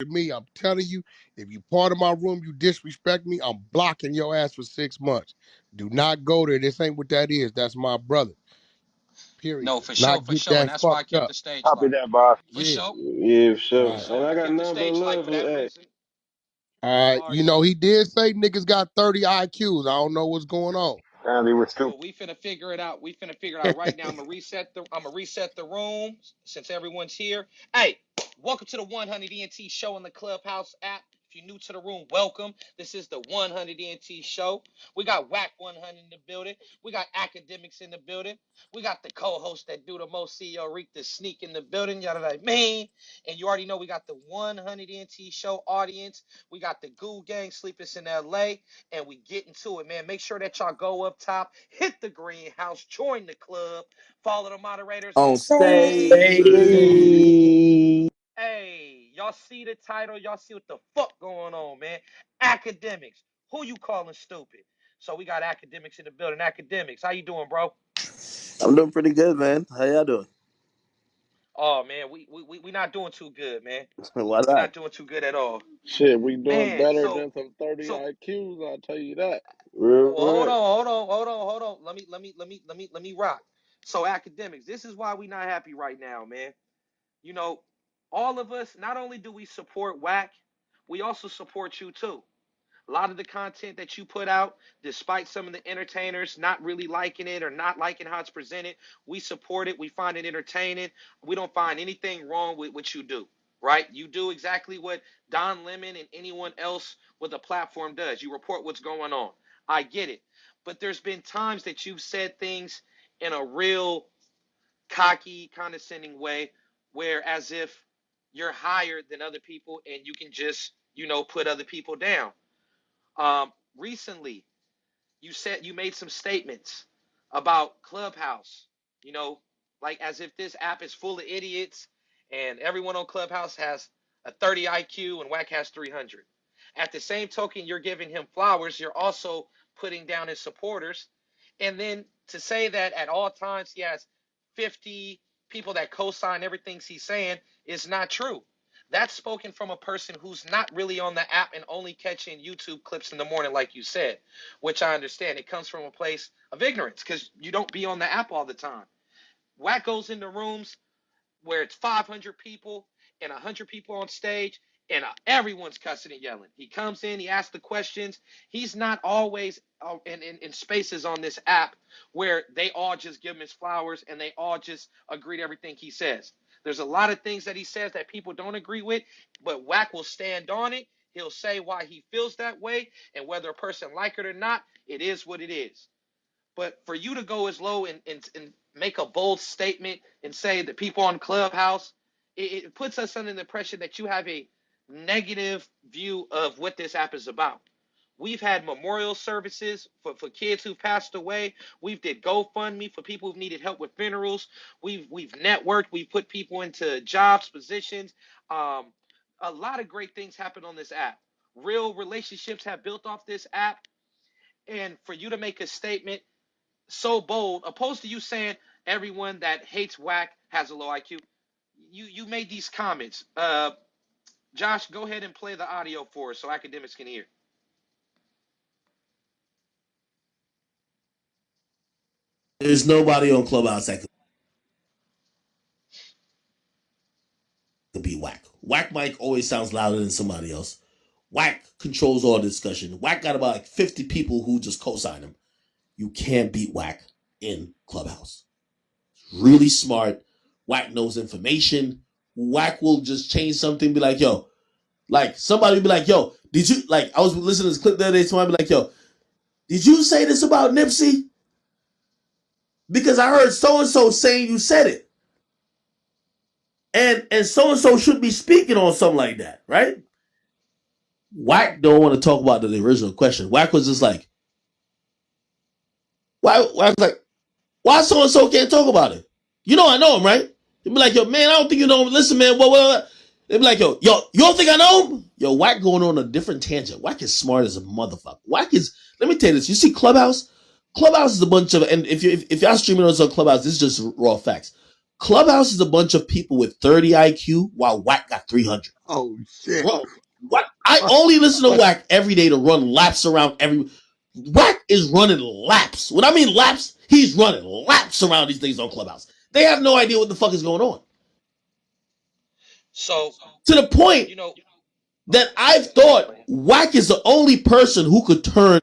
to me, I'm telling you, if you part of my room, you disrespect me, I'm blocking your ass for 6 months. Do not go there. This ain't what that is. That's my brother. Period. No, Let's not for get sure. And that that's why I fucked kept up. the stage Copy light. that, boss. For Yeah. sure. Yeah, for All sure. right. So And I I got kept the nothing but stage light love for for that hey. reason. All right. You know, Already. he did say niggas got 30 IQs. I don't know what's going on. And he was stupid. Well, we finna figure it out. We finna figure it out right now. I'm gonna reset the room since everyone's here. Hey, welcome to the 100 ENT show on the Clubhouse app. If you're new to the room, welcome. This is the 100 ENT show. We got Wack 100 in the building. We got Akademiks in the building. We got the co-host that do the most, CEO Reek the Sneak in the building. Y'all like man. And you already know we got the 100 ENT show audience. We got the Goo Gang Sleepers in LA. And we get into it, man. Make sure that y'all go up top, hit the greenhouse, join the club, follow the moderators on On stage. stage. Hey, y'all see the title? Y'all see what the fuck going on, man? Academics. Who you calling stupid? So we got Academics in the building. Academics, how you doing, bro? I'm doing pretty good, man. How y'all doing? Oh man, we not doing too good, man. Why We're not? not doing too good at all, Shit, we doing man. better So than some 30 so IQs, I'll tell you that. Real well, rap. hold on. Let me rock. So academics, this is why we not happy right now, man. You know, all of us, not only do we support Wack, we also support you too. A lot of the content that you put out, despite some of the entertainers not really liking it or not liking how it's presented, we support it. We find it entertaining. We don't find anything wrong with what you do, right? You do exactly what Don Lemon and anyone else with a platform does. You report what's going on. I get it. But there's been times that you've said things in a real cocky, condescending way where as if you're higher than other people and you can just, put other people down. Recently, you made some statements about Clubhouse, you know, like as if this app is full of idiots and everyone on Clubhouse has a 30 IQ and Wack has 300. At the same token, you're giving him flowers. You're also putting down his supporters. And then to say that at all times he has 50 people that co-sign everything he's saying is not true. That's spoken from a person who's not really on the app and only catching YouTube clips in the morning, like you said, which I understand. It comes from a place of ignorance because you don't be on the app all the time. Wack goes into rooms where it's 500 people and 100 people on stage and everyone's cussing and yelling. He comes in, he asks the questions. He's not always in spaces on this app where they all just give him his flowers and they all just agree to everything he says. There's a lot of things that he says that people don't agree with, but Wack will stand on it. He'll say why he feels that way, and whether a person like it or not, it is what it is. But for you to go as low and make a bold statement and say that people on Clubhouse, it puts us under the impression that you have a negative view of what this app is about. We've had memorial services for kids who've passed away. We've did GoFundMe for people who've needed help with funerals. We've networked. We've put people into jobs, positions. Um, a lot of great things happen on this app. Real relationships have built off this app. And for you to make a statement so bold, opposed to you saying everyone that hates Wack has a low IQ. You made these comments. Josh, go ahead and play the audio for us so academics can hear. There's nobody on Clubhouse that could beat Wack. Wack Mike always sounds louder than somebody else. Wack controls all the discussion. Wack got about like 50 people who just co-sign him. You can't beat Wack in Clubhouse. Really smart. Wack knows information. Wack will just change something, be like, yo, like somebody be like, yo, did you, like, I was listening to this clip the other day, somebody be like, yo, did you say this about Nipsey? Because I heard so-and-so saying you said it. And so-and-so should be speaking on something like that, right? Wack don't want to talk about the original question. Wack was just like, Wack was like, why so-and-so can't talk about it? You know I know him, right? He'd be like, yo, man, I don't think you know him. Listen, man, what? They'd be like, yo, you don't think I know him? Yo, Wack going on a different tangent. Wack is smart as a motherfucker. Wack is, let me tell you this. You see Clubhouse? Clubhouse is a bunch of, and if y'all streaming on Clubhouse, this is just raw facts. Clubhouse is a bunch of people with 30 IQ while Wack got 300. Oh shit. Bro, what? I only listen to Wack every day to run laps around every. Wack is running laps. When I mean laps, he's running laps around these things on Clubhouse. They have no idea what the fuck is going on. So, To the point you know, that go I've ahead. Go thought ahead. Wack is the only person who could turn.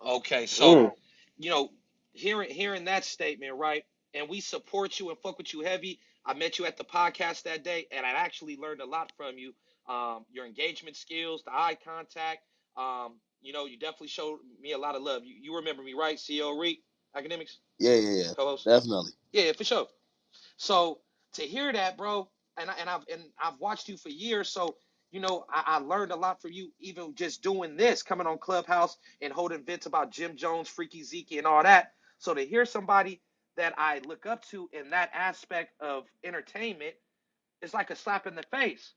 Okay, so Mm. you know, hearing that statement, right? And we support you and fuck with you heavy. I met you at the podcast that day, and I actually learned a lot from you. Your engagement skills, the eye contact. You definitely showed me a lot of love. You remember me, right? CEO Reek, Academics Yeah. co-host. Definitely. Yeah, for sure. So to hear that, bro, and I've watched you for years, so I learned a lot from you, even just doing this, coming on Clubhouse and holding events about Jim Jones, Freaky Zeke, and all that. So to hear somebody that I look up to in that aspect of entertainment is like a slap in the face.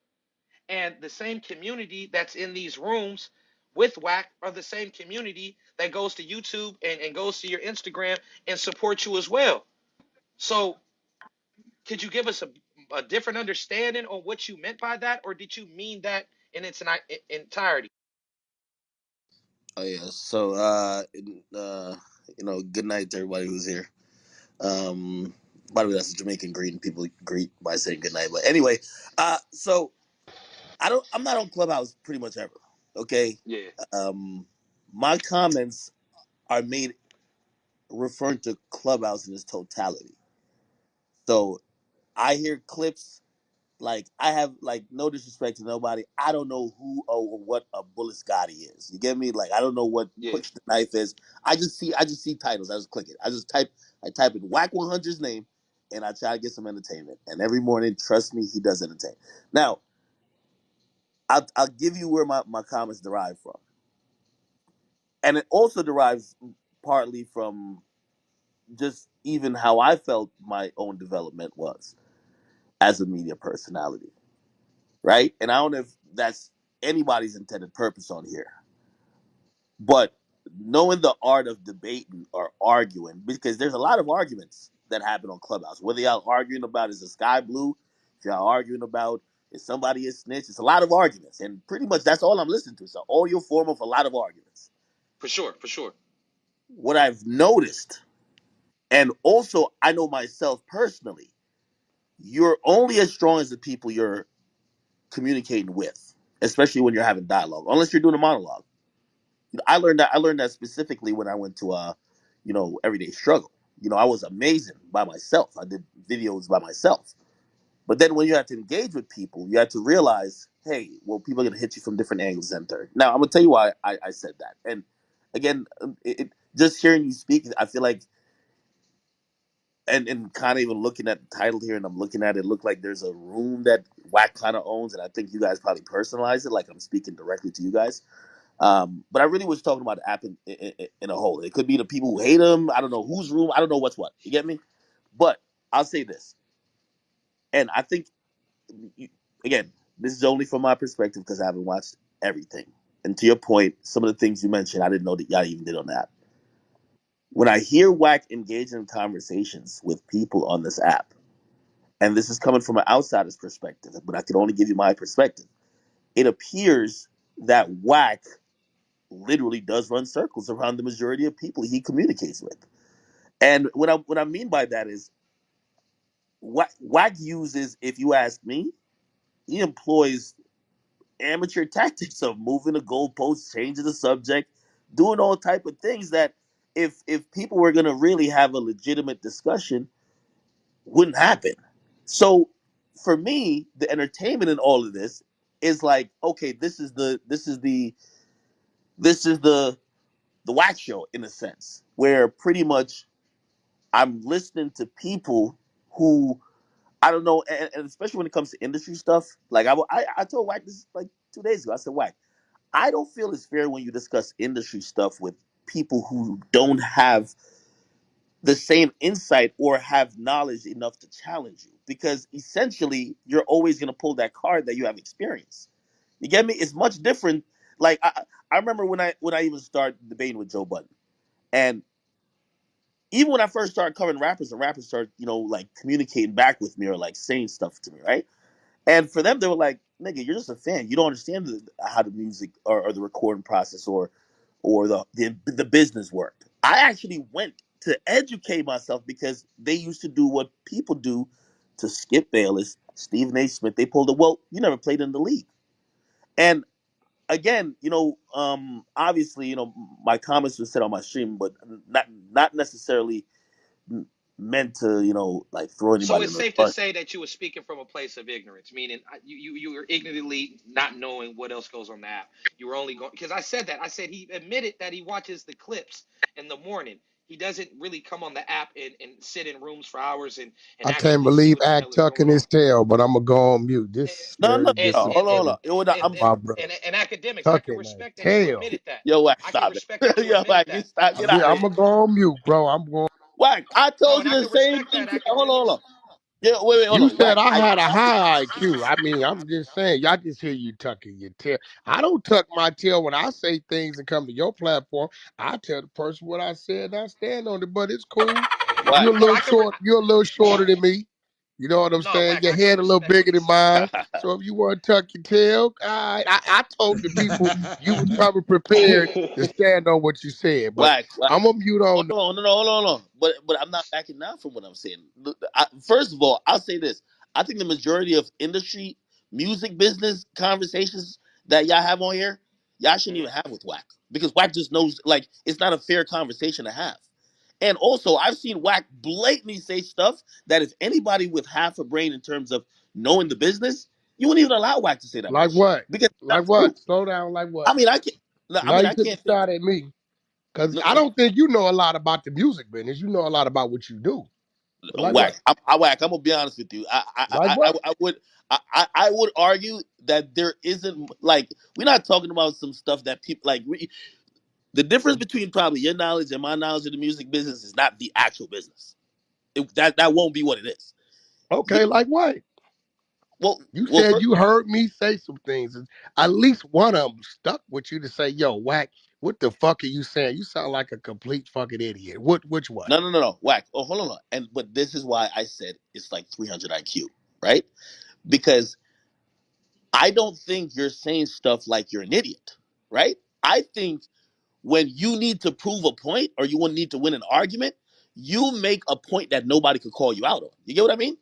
And the same community that's in these rooms with Wack are the same community that goes to YouTube and goes to your Instagram and supports you as well. So could you give us a different understanding on what you meant by that, or did you mean that in its entirety? Oh yeah. So good night to everybody who's here. Um, by the way, that's a Jamaican greeting. People greet by saying good night. But anyway, so I'm not on Clubhouse pretty much ever. Okay. Yeah, Um, my comments are made referring to Clubhouse in its totality. So I hear clips. Like I have like no disrespect to nobody. I don't know who or what a Bullet Scotty is. You get me? Like I don't know what yeah, Push the Knife is. I just see titles. I just click it. I type in Wack 100's name, and I try to get some entertainment. And every morning, trust me, he does entertain. Now I'll give you where my comments derive from, and it also derives partly from just even how I felt my own development was as a media personality, right? And I don't know if that's anybody's intended purpose on here, but knowing the art of debating or arguing, because there's a lot of arguments that happen on Clubhouse. Whether y'all arguing about is the sky blue, if y'all arguing about is somebody a snitch, it's a lot of arguments, and pretty much that's all I'm listening to. It's an audio form of a lot of arguments. for sure, for sure. What I've noticed, and also I know myself personally, you're only as strong as the people you're communicating with, especially when you're having dialogue, unless you're doing a monologue. I learned that specifically when I went to Everyday Struggle. I was amazing by myself. I did videos by myself. But then when you have to engage with people, you have to realize, hey, well, people are gonna hit you from different angles and third. Now I'm gonna tell you why I said that. And again, just hearing you speak, I feel like, and kind of even looking at the title here, and I'm looking at it, look like there's a room that Wack kind of owns, and I think you guys probably personalize it, like I'm speaking directly to you guys. But I really was talking about the app in a whole. It could be the people who hate him. I don't know whose room. I don't know what's what. You get me? But I'll say this, and I think you, again, this is only from my perspective because I haven't watched everything. And to your point, some of the things you mentioned, I didn't know that y'all even did on that. When I hear Wack engage in conversations with people on this app, and this is coming from an outsider's perspective, but I can only give you my perspective. It appears that Wack literally does run circles around the majority of people he communicates with. And what I mean by that is Wack uses, if you ask me, he employs amateur tactics of moving the goalposts, changing the subject, doing all type of things that if people were gonna really have a legitimate discussion, wouldn't happen. So for me, the entertainment in all of this is like, okay, this is the Wack show in a sense, where pretty much I'm listening to people who I don't know, and especially when it comes to industry stuff. Like I told Wack this like 2 days ago. I said, Wack, I don't feel it's fair when you discuss industry stuff with people who don't have the same insight or have knowledge enough to challenge you, because essentially you're always going to pull that card that you have experience. You get me? It's much different. Like I remember when I even started debating with Joe Budden, and even when I first started covering rappers, and rappers started, you know, like communicating back with me or like saying stuff to me, right? And for them, they were like, "Nigga, you're just a fan. You don't understand how the music or the recording process or the business worked." I actually went to educate myself because they used to do what people do to Skip Bayless, Stephen A. Smith. They pulled it. Well, you never played in the league, and again, you know, obviously, you know, my comments were said on my stream, but not necessarily meant to, you know, like throw So anybody it's under the safe to bus. say that you were speaking from a place of ignorance, meaning you were ignorantly not knowing what else goes on the app. You were only going because I said that. I said he admitted that he watches the clips in the morning. He doesn't really come on the app and sit in rooms for hours and I can't actually see believe what the Act hell is tucking going on. his tail, but I'm gonna go on mute. This is No, no, very And no. and Hold on, hold and on. disappointing It would, and I'm for my brother. and academics, I can Tucking that respect that you tail. admitted that. yo, Wack, I can stop respect it. that you Yo, admitted Wack, you that. stop. Get out of I'm here. gonna go on mute, bro. I'm going. Wack, I No, told and you I the can same respect thing. that, Hold on, hold on. academics. Yeah, wait, hold You on. said Wack, I had a high IQ. I mean, I'm just saying, y'all just hear you tucking your tail. I don't tuck my tail when I say things and come to your platform. I tell the person what I said and I stand on it, but it's cool. Wack. No, I can. You're a little shorter than me. You know what I'm No, saying? Wack, Your I can head a little respect what bigger he than said. mine. So if you want to tuck your tail, all right. I told the people you was coming prepared to stand on what you said, but Wack, Wack. I'm gonna mute Hold on. on, no, no, hold on, hold on. But I'm not backing down from what I'm saying. Look, first of all, I'll say this. I think the majority of industry, music business conversations that y'all have on here, y'all shouldn't Hmm. even have with Wack. Because Wack just knows, like, it's not a fair conversation to have. And also, I've seen Wack blatantly say stuff that if anybody with half a brain in terms of knowing the business, you wouldn't even allow Wack to say that Like bullshit. what? Because it's Like not true. what? Slow down. Like what? I mean, I can't. No, I Now mean, you I took a can't think. shot at me because No, I don't think you know a lot about the music business. You know a lot about what you do. But like Whack. what? Whack. I'm gonna be honest with you. Like what? I would I would argue that there isn't like we're not talking about some stuff that people like. The difference between probably your knowledge and my knowledge of the music business is not the actual business. That won't be what it is. Okay, like what? You Well, said you heard me say some things, and at least one of them stuck with you to say, "Yo, Whack, what the fuck are you saying? You sound like a complete fucking idiot." Which one? no, Whack. Oh, hold on. And but this is why I said it's like 300 IQ, right? Because I don't think you're saying stuff like you're an idiot, right? I think when you need to prove a point or you need to win an argument, you make a point that nobody could call you out on. You get what I mean?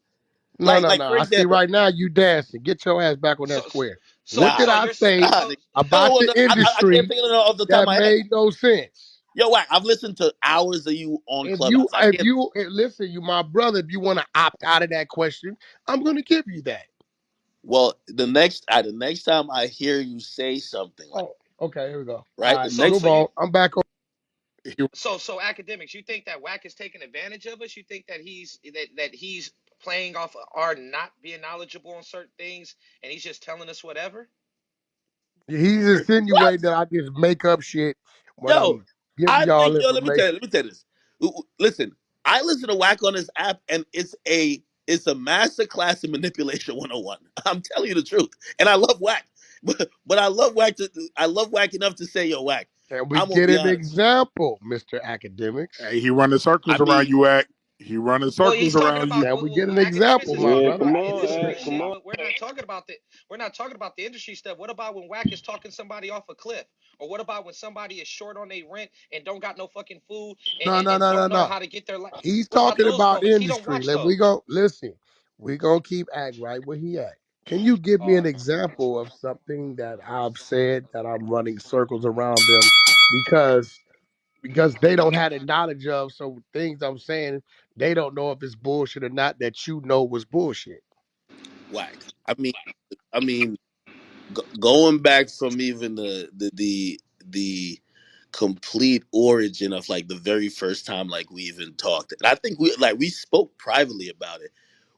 No, no, Like no. for I see example, right now you dancing. Get your ass back on that So, square. What so, nah, did so I you're saying, say nah, so, no, about well, the no, I can't industry think of it off the top of that my head. made no sense? Yo, Wack, I've listened to hours of you on Clubhouse. I can't. Listen, you my brother, if you want to opt out of that question, I'm gonna give you that. Well, the next time I hear you say something like Oh, okay, here we go. All right, the right, so, next move so you, on. I'm back on. so academics, you think that Wack is taking advantage of us? You think that he's playing off our not being knowledgeable on certain things, and he's just telling us whatever? He's what? insinuating that I just make up shit when Yo, I'm giving I think y'all yo. information. Let me tell you this. Listen, I listen to Wack on this app, and it's a master class in manipulation 101. I'm telling you the truth, and I love Wack, but I love Wack enough to say, yo, Wack. Can we I'm gonna get be an honest. example, Mr. Academics? Hey, he running I circles around mean, you, Act. He running Well, he's circles talking around you. about Can we get an academics example, is my talking Yeah, brother? about come the on, industry Act, come shit, on. but we're not talking about the industry stuff. What about when Wack is talking somebody off a cliff? Or what about when somebody is short on their rent and don't got no fucking food and, No, and, no, and no, no, don't know no. how to get their life? He's What about talking those about moments? He don't industry. watch Let we those. go listen. We gonna keep act right where he at. Can you give me All an right. example of something that I've said that I'm running circles around them because they don't have the knowledge of so things I'm saying they don't know if it's bullshit or not that you know was bullshit. Wack. I mean, going back from even the complete origin of like the very first time like we even talked, and I think we spoke privately about it.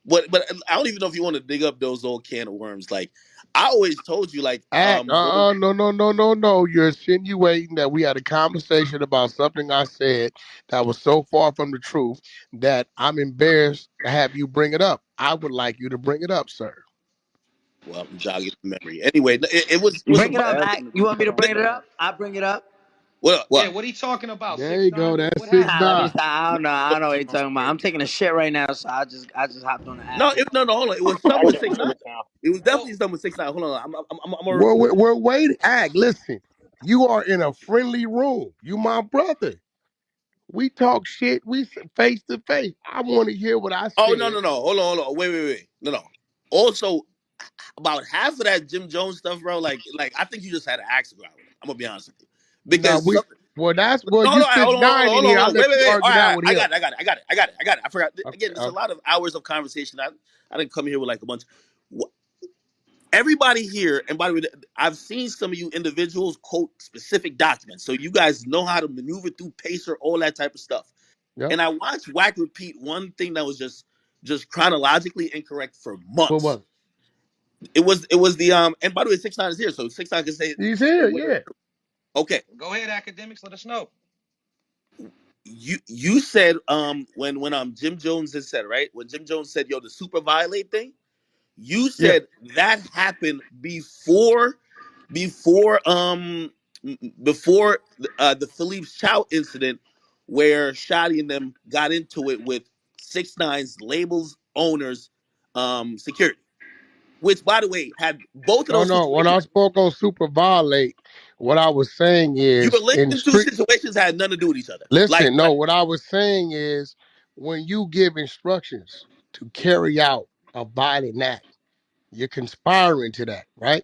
But I don't even know if you want to dig up those old can of worms. Like I always told you, like Act, going no, no, no, no, no. You're insinuating that we had a conversation about something I said that was so far from the truth that I'm embarrassed to have you bring it up. I would like you to bring it up, sir. well, I'm jogging the memory. Anyway, it was He's a Bring it bunch. up, asking Act. to You be want me to called bring Li- it out. up? I'll bring it up. Yeah, what he talking about? There Six you go. nine. That's What six happened? Nah, let me nine. stop. I don't know. I don't know what you're talking about. I'm taking a shit right now, so I just hopped on the app. No, no, no. Hold on. It was some I with got six you. nine. Took it down. It was Well, definitely some with 6ix9ine. Hold on. I'm We're waiting. Ag, listen. You are in a friendly room. You my brother. We talk shit. We face to face. I want to hear what I Oh no, said. no, no. Hold on. Wait. No, no. Also, about half of that Jim Jones stuff, bro. Like I think you just had an axe around with him. I'm gonna be honest with you, No, because we. something. Well, that's No, you hold on, six nine in here. hold I on. Wait, let you All argue right, that all right. with him. I got it. I forgot. Okay, Again, there's a okay. lot of hours of conversation. I didn't come here with like a bunch. Everybody here, and by the way, I've seen some of you individuals quote specific documents, so you guys know how to maneuver through Pacer, all that type of stuff. Yep. And I watched Wack repeat one thing that was just chronologically incorrect for What months. was It was the. And by the way, 6ix9ine is here, so 6ix9ine can it? He's say here. whatever. Yeah. Okay, go ahead, academics. Let us know. you said when Jim Jones had said, right, when Jim Jones said, yo, the super violate thing, you Yeah. said that happened before before the Philippe Chow incident, where Shotty and them got into it with 6ix9ine's labels owners security, which by the way had both of No, those no. When I situations. spoke on super violate, what I was saying You were is in linking two street. situations that had nothing to do with each other. Listen, no. What I was saying is when you give instructions to carry out a violent act, you're conspiring to that, right?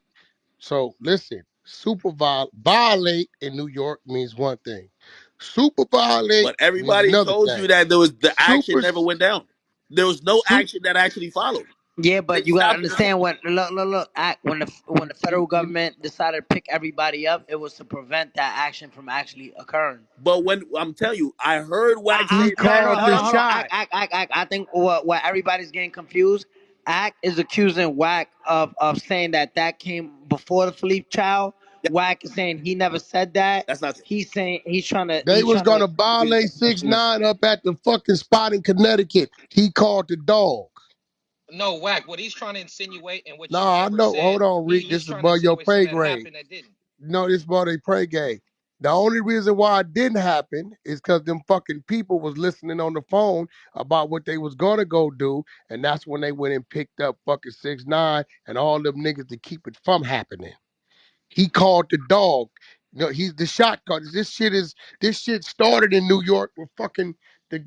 So listen, violate in New York means one thing. Super violate But means everybody another told you thing. that the action Super, never went down. There was no super. action that actually followed. Yeah, They but you gotta stopped the understand when look act when the federal government decided to pick everybody up, it was to prevent that action from actually occurring. But when I'm telling you, I heard Wack He say No, that. called the hold on. shot. Act. I think what everybody's getting confused. Act is accusing Wack of saying that came before the Philippe child. That- Wack is saying he never said that. That's not true. He's saying They he's was trying to gonna violate get six confused. nine up at the fucking spot in Connecticut. He called the dog. No, Wack. What he's trying to insinuate, and what you Nah, I never know. said, Hold on, Reek. he's This is trying to above your insinuate pay something that grade. happened that didn't. No, this about a pray game. The only reason why it didn't happen is because them fucking people was listening on the phone about what they was gonna go do, and that's when they went and picked up fucking 6ix9ine and all them niggas to keep it from happening. He called the dog. You know, he's the shot caller. This shit started in New York with fucking the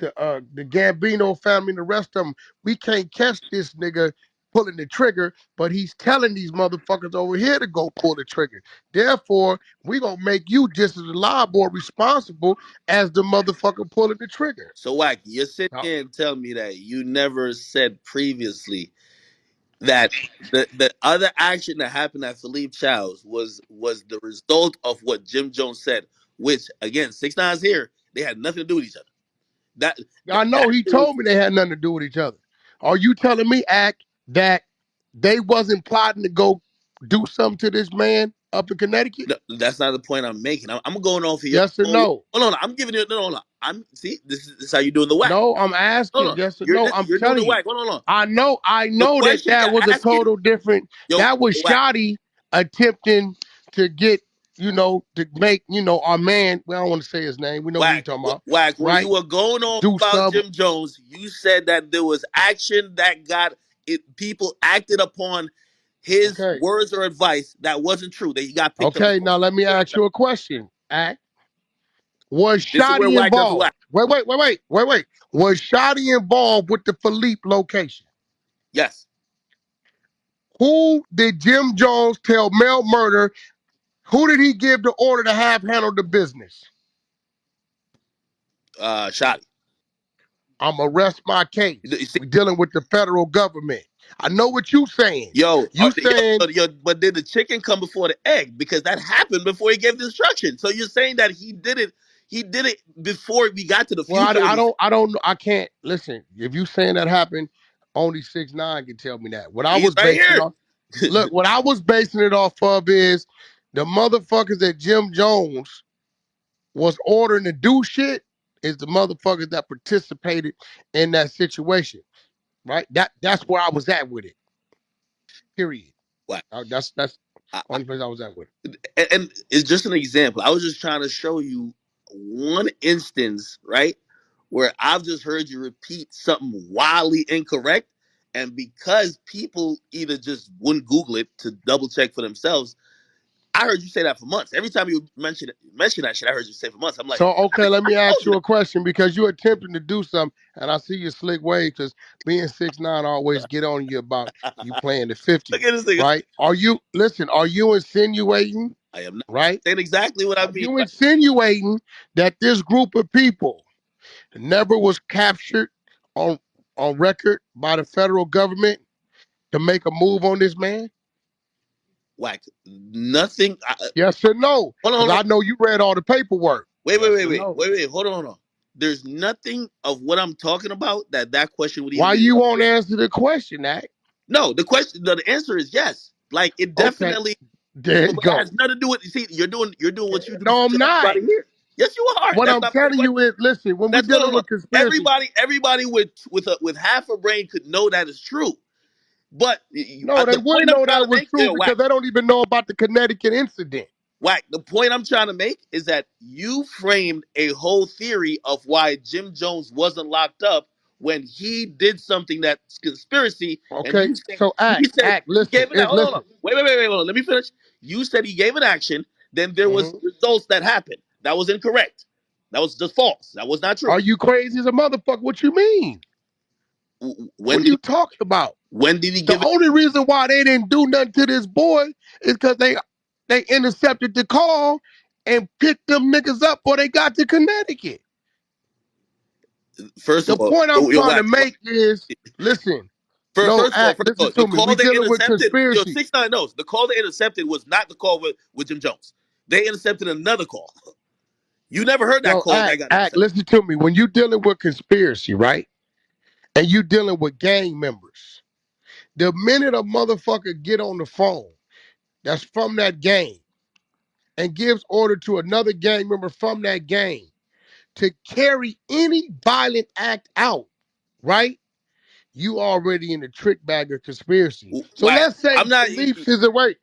Gambino family and the rest of them. We can't catch this nigga pulling the trigger, but he's telling these motherfuckers over here to go pull the trigger. Therefore, we gonna make you just as liable or responsible as the motherfucker pulling the trigger. So Wack, you're sitting Now, here and telling me that you never said previously that the other action that happened at Philippe Chow's was the result of what Jim Jones said, which again, 6ix9ine's here. They had nothing to do with each other. That I know that he was told me they had nothing to do with each other. Are you telling me, Act, that they wasn't plotting to go do something to this man up in Connecticut? no, that's not the point I'm making. I'm going off of your. Yes or no? Hold on, I'm giving you. No, hold on. I'm see. This is how you doing the Wack. No, I'm Hold asking. on, Yes or no? I'm you're doing telling the you. Wack. Hold on, hold on. I The know that question you're that was a asking, total different. yo, That was Wack, Shotty attempting to get, to make, our man. Well, I don't want to say his name. We know who we talking about, Wack, when you right? were going on Do about some. Jim Jones, you said that there was action that got it. People acted upon his Okay. words or advice that wasn't true. That he got picked up Okay. before. Now let me ask you a question. Act. Was This is where Shotty Wack doesn't Wack. involved? Wait. Was Shotty involved with the Philippe location? Yes, Who did Jim Jones tell Mel Murder? Who did he give the order to have handle the business? Shotty. I'm arrest my You case. see, We dealing with the federal government. I know what you saying. You saying, but did the chicken come before the egg? Because that happened before he gave the instruction. So you're saying that he did it. He did it before we got to the well, future. When he I don't know. I can't listen. If you saying that happened, only 6ix9ine can tell me that. What I he's was right basing it here. off, look, what I was basing it off of is the motherfuckers that Jim Jones was ordering to do shit is the motherfuckers that participated in that situation, right? That's where I was at with it. Period. Wack. That's. I, Only place I was at with. and it's just an example. I was just trying to show you one instance, right, where I've just heard you repeat something wildly incorrect, and because people either just wouldn't Google it to double check for themselves, I heard you say that for months. Every time you mention that shit, I heard you say for months. I'm like, So okay, let I me ask told you you that. a question because you're attempting to do something, and I see your slick way because being 6ix9ine always get on you about you playing the 50, Look at this nigga. right? Are you listen? Are you insinuating, I am not right? saying exactly what I Are mean, you but insinuating that this group of people never was captured on on record by the federal government to make a move on this man? Wack, nothing. Yes or no? Hold on, Because hold on. I know you read all the paperwork. Wait, wait, Yes wait, or wait, no? wait, wait. Hold on, hold on. There's nothing of what I'm talking about that question would even Why be you won't relevant. answer the question, Act? No, the question, the answer is yes. Like it Okay, definitely, there you but that go. has nothing to do with. You see, you're doing what you do No, I'm to not. everybody here. Yes, you are. What That's I'm not my telling question. you is, listen, when we That's hold on, dealing hold on. with conspiracy, Everybody with half a brain could know that is true. But no, they the wouldn't point I'm know trying that to was make, true yo, because Wack, they don't even know about the Connecticut incident. Wack. The point I'm trying to make is that you framed a whole theory of why Jim Jones wasn't locked up when he did something that's conspiracy, and Okay, you said so he said he listen, gave it. Hold on, hold listen. on. Wait, hold on. Let me finish. You said he gave an action, then there was Mhm. results that happened. That was incorrect. That was just false. That was not true. Are you crazy as a motherfucker? What you mean? When What are did you talking about? he The give it? only reason why they didn't do nothing to this boy is because they intercepted the call and picked them niggas up before they got to Connecticut. First The of all, point I'm yo, trying to Wack. make is, listen, no, Act, First of listen all, the to me. call We they dealing with intercepted, yo, conspiracy. 6ix9ine knows. The call they intercepted was not the call with Jim Jones. They intercepted another call. You never heard that No, call that got intercepted. listen to me. When you dealing with conspiracy, right? And you dealing with gang members, the minute a motherfucker get on the phone that's from that gang and gives order to another gang member from that gang to carry any violent act out, right? You already in the trick bag of conspiracy. So Wack, let's say I'm not. Philippe's is a wait.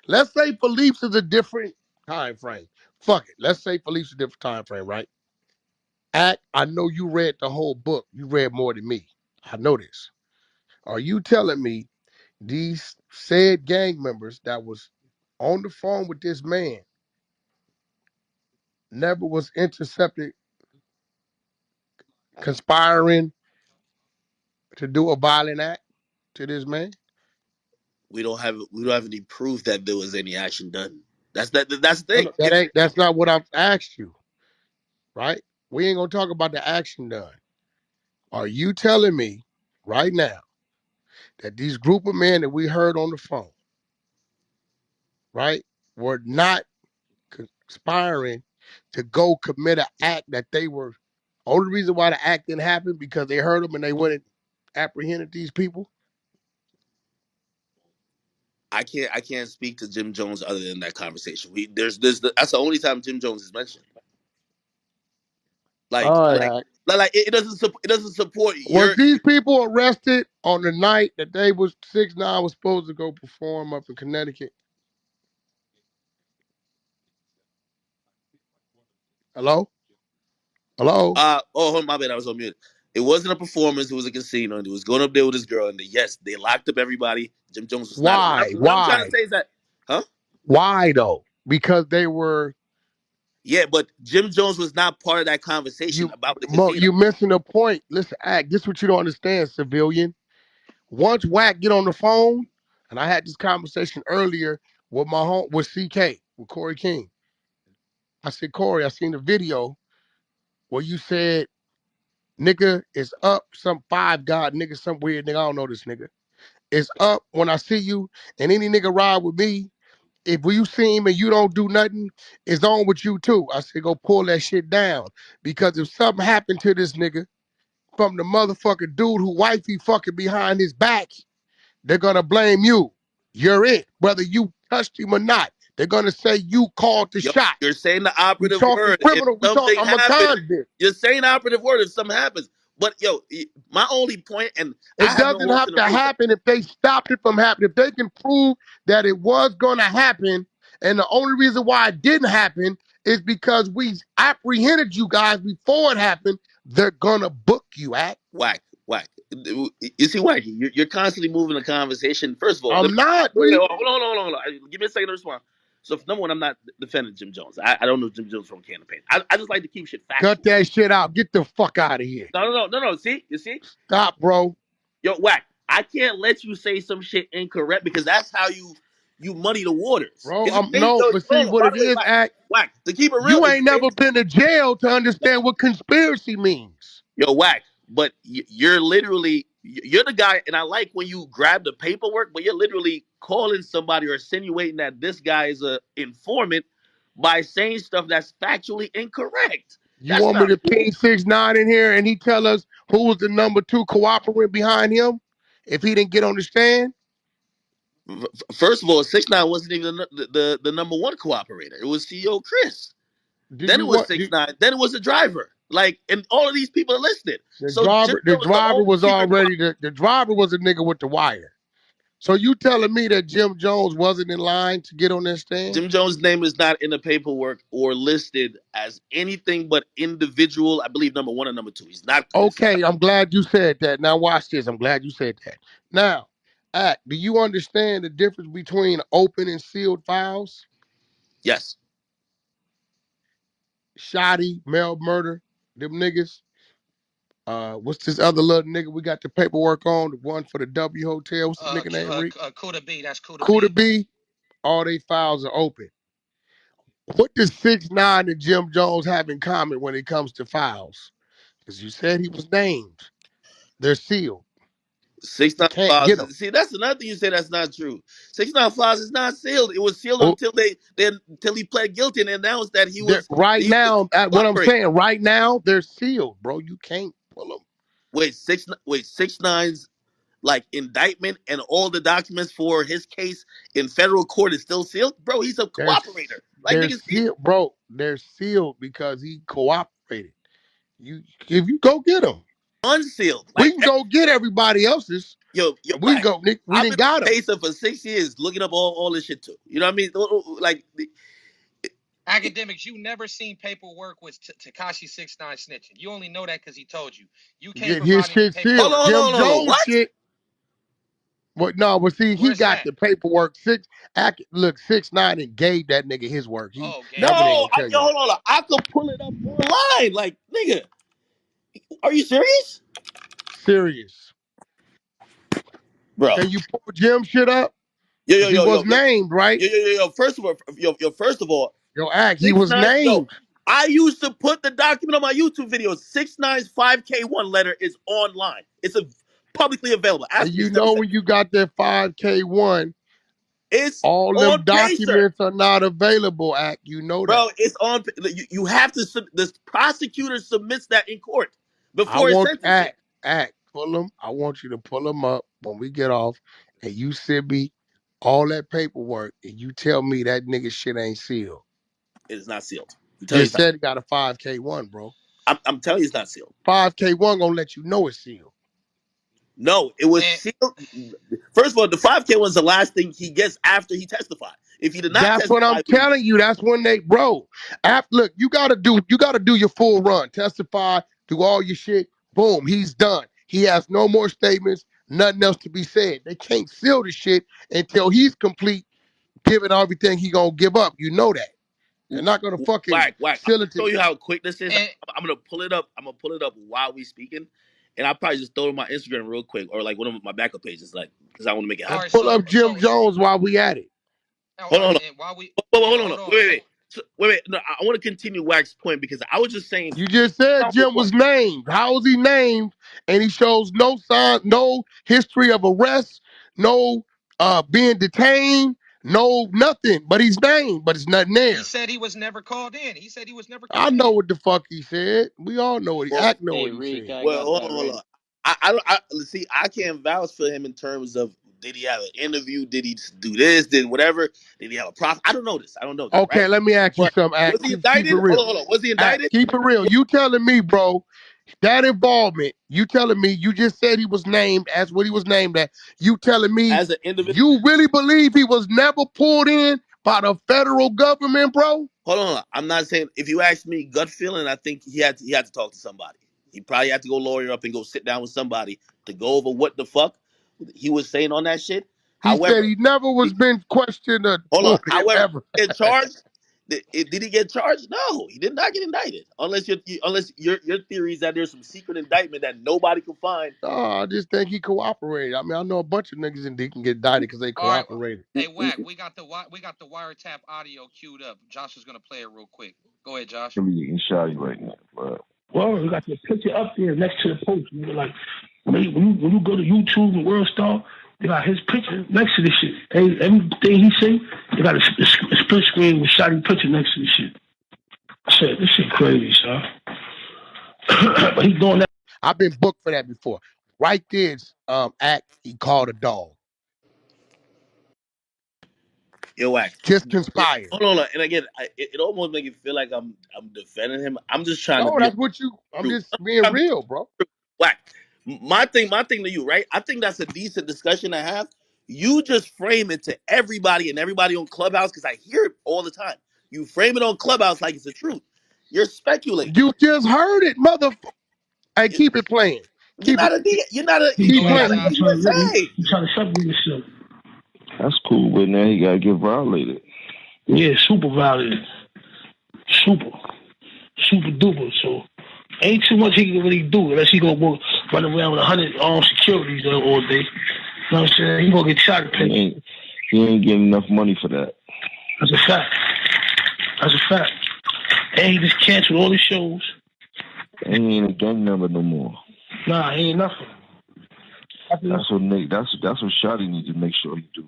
Let's say Philippe's is a different time frame. Fuck it. Let's say Philippe's is a different time frame, right? Act, I know you read the whole book. You read more than me. I know this. Are you telling me these said gang members that was on the phone with this man never was intercepted conspiring to do a violent act to this man? We don't have any proof that there was any action done. That's the No, thing. no, that's not what I've asked you, right? We ain't gonna talk about the action done. Are you telling me right now that these group of men that we heard on the phone, right, were not conspiring to go commit an act that they were only reason why the act didn't happen because they heard them and they went and apprehended these people? I can't speak to Jim Jones other than that conversation. That's the only time Jim Jones is mentioned. Like All like right. it doesn't support Was your. these people arrested on the night that they was 6ix9ine was supposed to go perform up in Connecticut? Hello? Hello? Hold on, my bad. I was on mute. It wasn't a performance. It was a casino, and he was going up there with his girl. And yes, they locked up everybody. Jim Jones was not. Why? What I'm trying to Why? say is that, huh? Why though? Because they were Yeah, but Jim Jones was not part of that conversation you about the casino. you missing the point. Listen, Act, this what you don't understand, civilian. Once Wack get on the phone, and I had this conversation earlier with my home with CK, with Corey King. I said, Corey, I seen the video where you said, nigga is up, some five god nigga, some weird nigga. I don't know this nigga. It's up when I see you, and any nigga ride with me. If you see him and you don't do nothing, it's on with you too. I said, go pull that shit down. Because if something happened to this nigga from the motherfucking dude who wifey fucking behind his back, they're gonna blame you. You're it. Whether you touched him or not. They're gonna say you called the Yo, shot. you're saying the We operative talking word. If criminal. something I'm a happens, convict. you're saying the operative word if something happens. But yo, my only point, and I It have no doesn't horse have in the to room. happen if they stopped it from happening. If they can prove that it was going to happen, and the only reason why it didn't happen is because we apprehended you guys before it happened, they're going to book you at. Whack, whack. You see, whack. You're constantly moving the conversation. First of all, I'm not. What do wait, you, hold on. Give me a second to respond. So, number one, I'm not defending Jim Jones. I don't know Jim Jones from campaign. I just like to keep shit cut factual. that shit out. Get the fuck out of here. No. See, you see, Stop, bro. yo, whack. I can't let you say some shit incorrect because that's how you muddy the waters. Bro, It's the I'm same. no, Yo, but see hold on. what By it the way, is, whack, act. whack. To keep it real, You it's ain't the same. never been to jail to understand what conspiracy means. Yo, whack. But you're literally you're the guy, and I like when you grab the paperwork, but you're literally calling somebody or insinuating that this guy is a informant by saying stuff that's factually incorrect. You That's want me not to cool. ping 6ix9ine in here and he tell us who was the number two cooperant behind him if he didn't get on the stand? First of all, 6ix9ine wasn't even the number one cooperator. It was CEO Chris. Do Then you it was want 6ix9ine. Then it was the driver. Like, and all of these people are listed. the So Jim driver? The Jones is the driver only was secret already the driver was a nigga with the wire. So you telling me that Jim Jones wasn't in line to get on that stand? Jim Jones' name is not in the paperwork or listed as anything but individual. I believe number one and number two. He's not. It's not. Okay, I'm glad you said that. Now watch this. I'm glad you said that. Now, Act, do you understand the difference between open and sealed files? Yes. Shoddy, Mel Murder, them niggas. What's this other little nigga we got the paperwork on? The one for the W Hotel. What's the nigga name, Rick? Kuda B. That's Kuda Kuda B. B. All they files are open. What does 6ix9ine and Jim Jones have in common when it comes to files? Because you said he was named. They're sealed. Six You nine can't files. get them. See, that's another thing you say that's not true. 6ix9ine files is not sealed. It was sealed Oh, until until he pled guilty and announced that right he was now, what I'm cooperating. saying, right now, they're sealed, bro. You can't pull them. Wait, 6ix9ine's like indictment and all the documents for his case in federal court is still sealed, bro. He's a They're cooperator. Like they're niggas see, sealed, bro. They're sealed because he cooperated. You, if you go get them, unsealed. we Like can go get everybody else's. yo, We can whack. go. We I've didn't been got a them. pacer for 6 years, looking up all this shit too. You know what I mean? Like, Academics, you never seen paperwork with Tekashi 6ix9ine snitching. You only know that because he told you. You can't Get his provide any shit sealed. paperwork. Jim hold on. Jones What? shit. But no, but see, he Where's it got at? the paperwork. Look, 6ix9ine and gave that nigga his work. Oh, No, gave That it one to ain't him. gonna tell you that. hold on. I could pull it up online. Like, nigga, are you serious, Serious. bro? Can you pull Jim shit up? Yo, yo, Cause he yo, was yo, yo, named, right? yo. First of all, Yo, Act, he six was nine. Yo, named. I used to put the document on my YouTube video. 6ix9ine's 5K1 letter is online. It's publicly available. And Ask me. you He's never know said when you got that 5K1, it's all them on Pacer. documents are not available, Act. You know that. Bro, it's on. You have to. The prosecutor submits that in court I before his want sentencing. Act, pull them. I want you to pull them up when we get off, and you send me all that paperwork, and you tell me that nigga shit ain't sealed. It is not sealed. I'm telling you, Just it's not. said he got a 5K1, bro. I'm telling you, it's not sealed. 5K1 gonna let you know it's sealed. No, it was And sealed. First of all, the 5K was the last thing he gets after he testified. If he did not That's what testify, I'm it wouldn't be. telling you. That's when they, bro. After, look, you gotta do your full run. Testify, do all your shit. Boom, he's done. He has no more statements, nothing else to be said. They can't seal the shit until he's complete, giving everything he gonna give up. You know that. They're not gonna fucking Whack. I'm seal gonna it to. show you how quick this is. and I'm gonna pull it up. I'm gonna pull it up while we speaking, and I'll probably just throw it on my Instagram real quick or like one of my backup pages, like because I want to make it all happen. right, Pull so up Jim Jones while we at it. and while we Hold on. hold on, Wait. So, wait. No, I want to continue Wax's point because I was just saying, You just said number Jim one. was named. How was he named? And he shows no sign, no history of arrest, no being detained, no nothing. But he's named, but it's nothing he there. said he was never called in. He said he was never I called know in. what the fuck he said. We all know what he Well, Act know Hey, what he Rick, said. I well, got hold on, that, Rick. I don't. See. I can't vouch for him in terms of did he have an interview? Did he do this? Did whatever? Did he have a prof? I don't know this. I don't know that, Okay, right? let me ask you But something, was Act. he Keep it indicted? real. Hold on. Was he Act, indicted? keep it real. You telling me, bro, That involvement, you telling me, you just said he was named as what he was named at. You telling me As an individual, you really believe he was never pulled in by the federal government, bro? hold on. I'm not saying, if you ask me gut feeling, I think he had to talk to somebody. He probably had to go lawyer up and go sit down with somebody to go over what the fuck he was saying on that shit. He said However, he never was he, been questioned or hold on. pulled in However, ever. get charged. Did he get charged? No, he did not get indicted. Unless your theory is that there's some secret indictment that nobody can find. Oh, I just think he cooperated. I mean, I know a bunch of niggas in D can get indicted because they All right. cooperated. Hey, Wack, we got the wiretap audio queued up. Josh is gonna play it real quick. Go ahead, Josh. Really getting shoddy right now, but well, you got the picture up there next to the post. You like when you go to YouTube and World Star, they got his picture next to this shit. Everything he say, they got a split screen with shoddy picture next to this shit. I said, this shit crazy, son. But he doing that. I've been booked for that before. Right there's act he called a dog. Yo, Wack. Just Yeah, conspired. hold on. And again, it almost make it feel like I'm defending him. I'm just trying to No, be that's what you I'm true. just being I'm real, bro. Whack. My thing to you, right? I think that's a decent discussion to have. You just frame it to everybody and everybody on Clubhouse because I hear it all the time. You frame it on Clubhouse like it's the truth. You're speculating. You just heard it, motherfucker. Hey, You- keep it playing. You're Keep it not a D. You're not a. keep You're not playing. a USA. He trying to separate himself. That's cool, but now he gotta get violated. Yeah, super violated. Super. Super duper. So ain't too much he can really do unless he gonna go run around with 100 armed securities all day. You know what I'm saying? He gonna get shot at. He ain't getting enough money for that. That's a fact. That's a fact. And he just canceled all his shows. And he ain't a gang member no more. Nah, he ain't nothing. That's what Nick. That's what Shotty needs to make sure he do.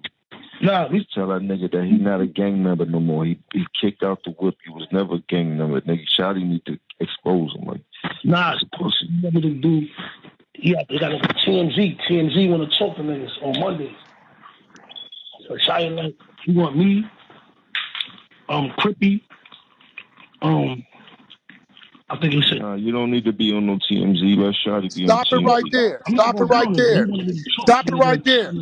Nah, we tell that nigga that he not a gang member no more. He kicked out the whip. He was never a gang member. Nigga, Shotty need to expose him. Like, nah, it's pussy. Never to do. Yeah, they got a TMZ. TMZ want to talk to niggas on Monday. So Shotty like, you want me? Crippy. I think he said. Nah, you don't need to be on no TMZ. Let Shotty be on Stop it right TMZ. there. I'm not Stop it gonna be right on it. He there. wanted me to talk. Stop it right there.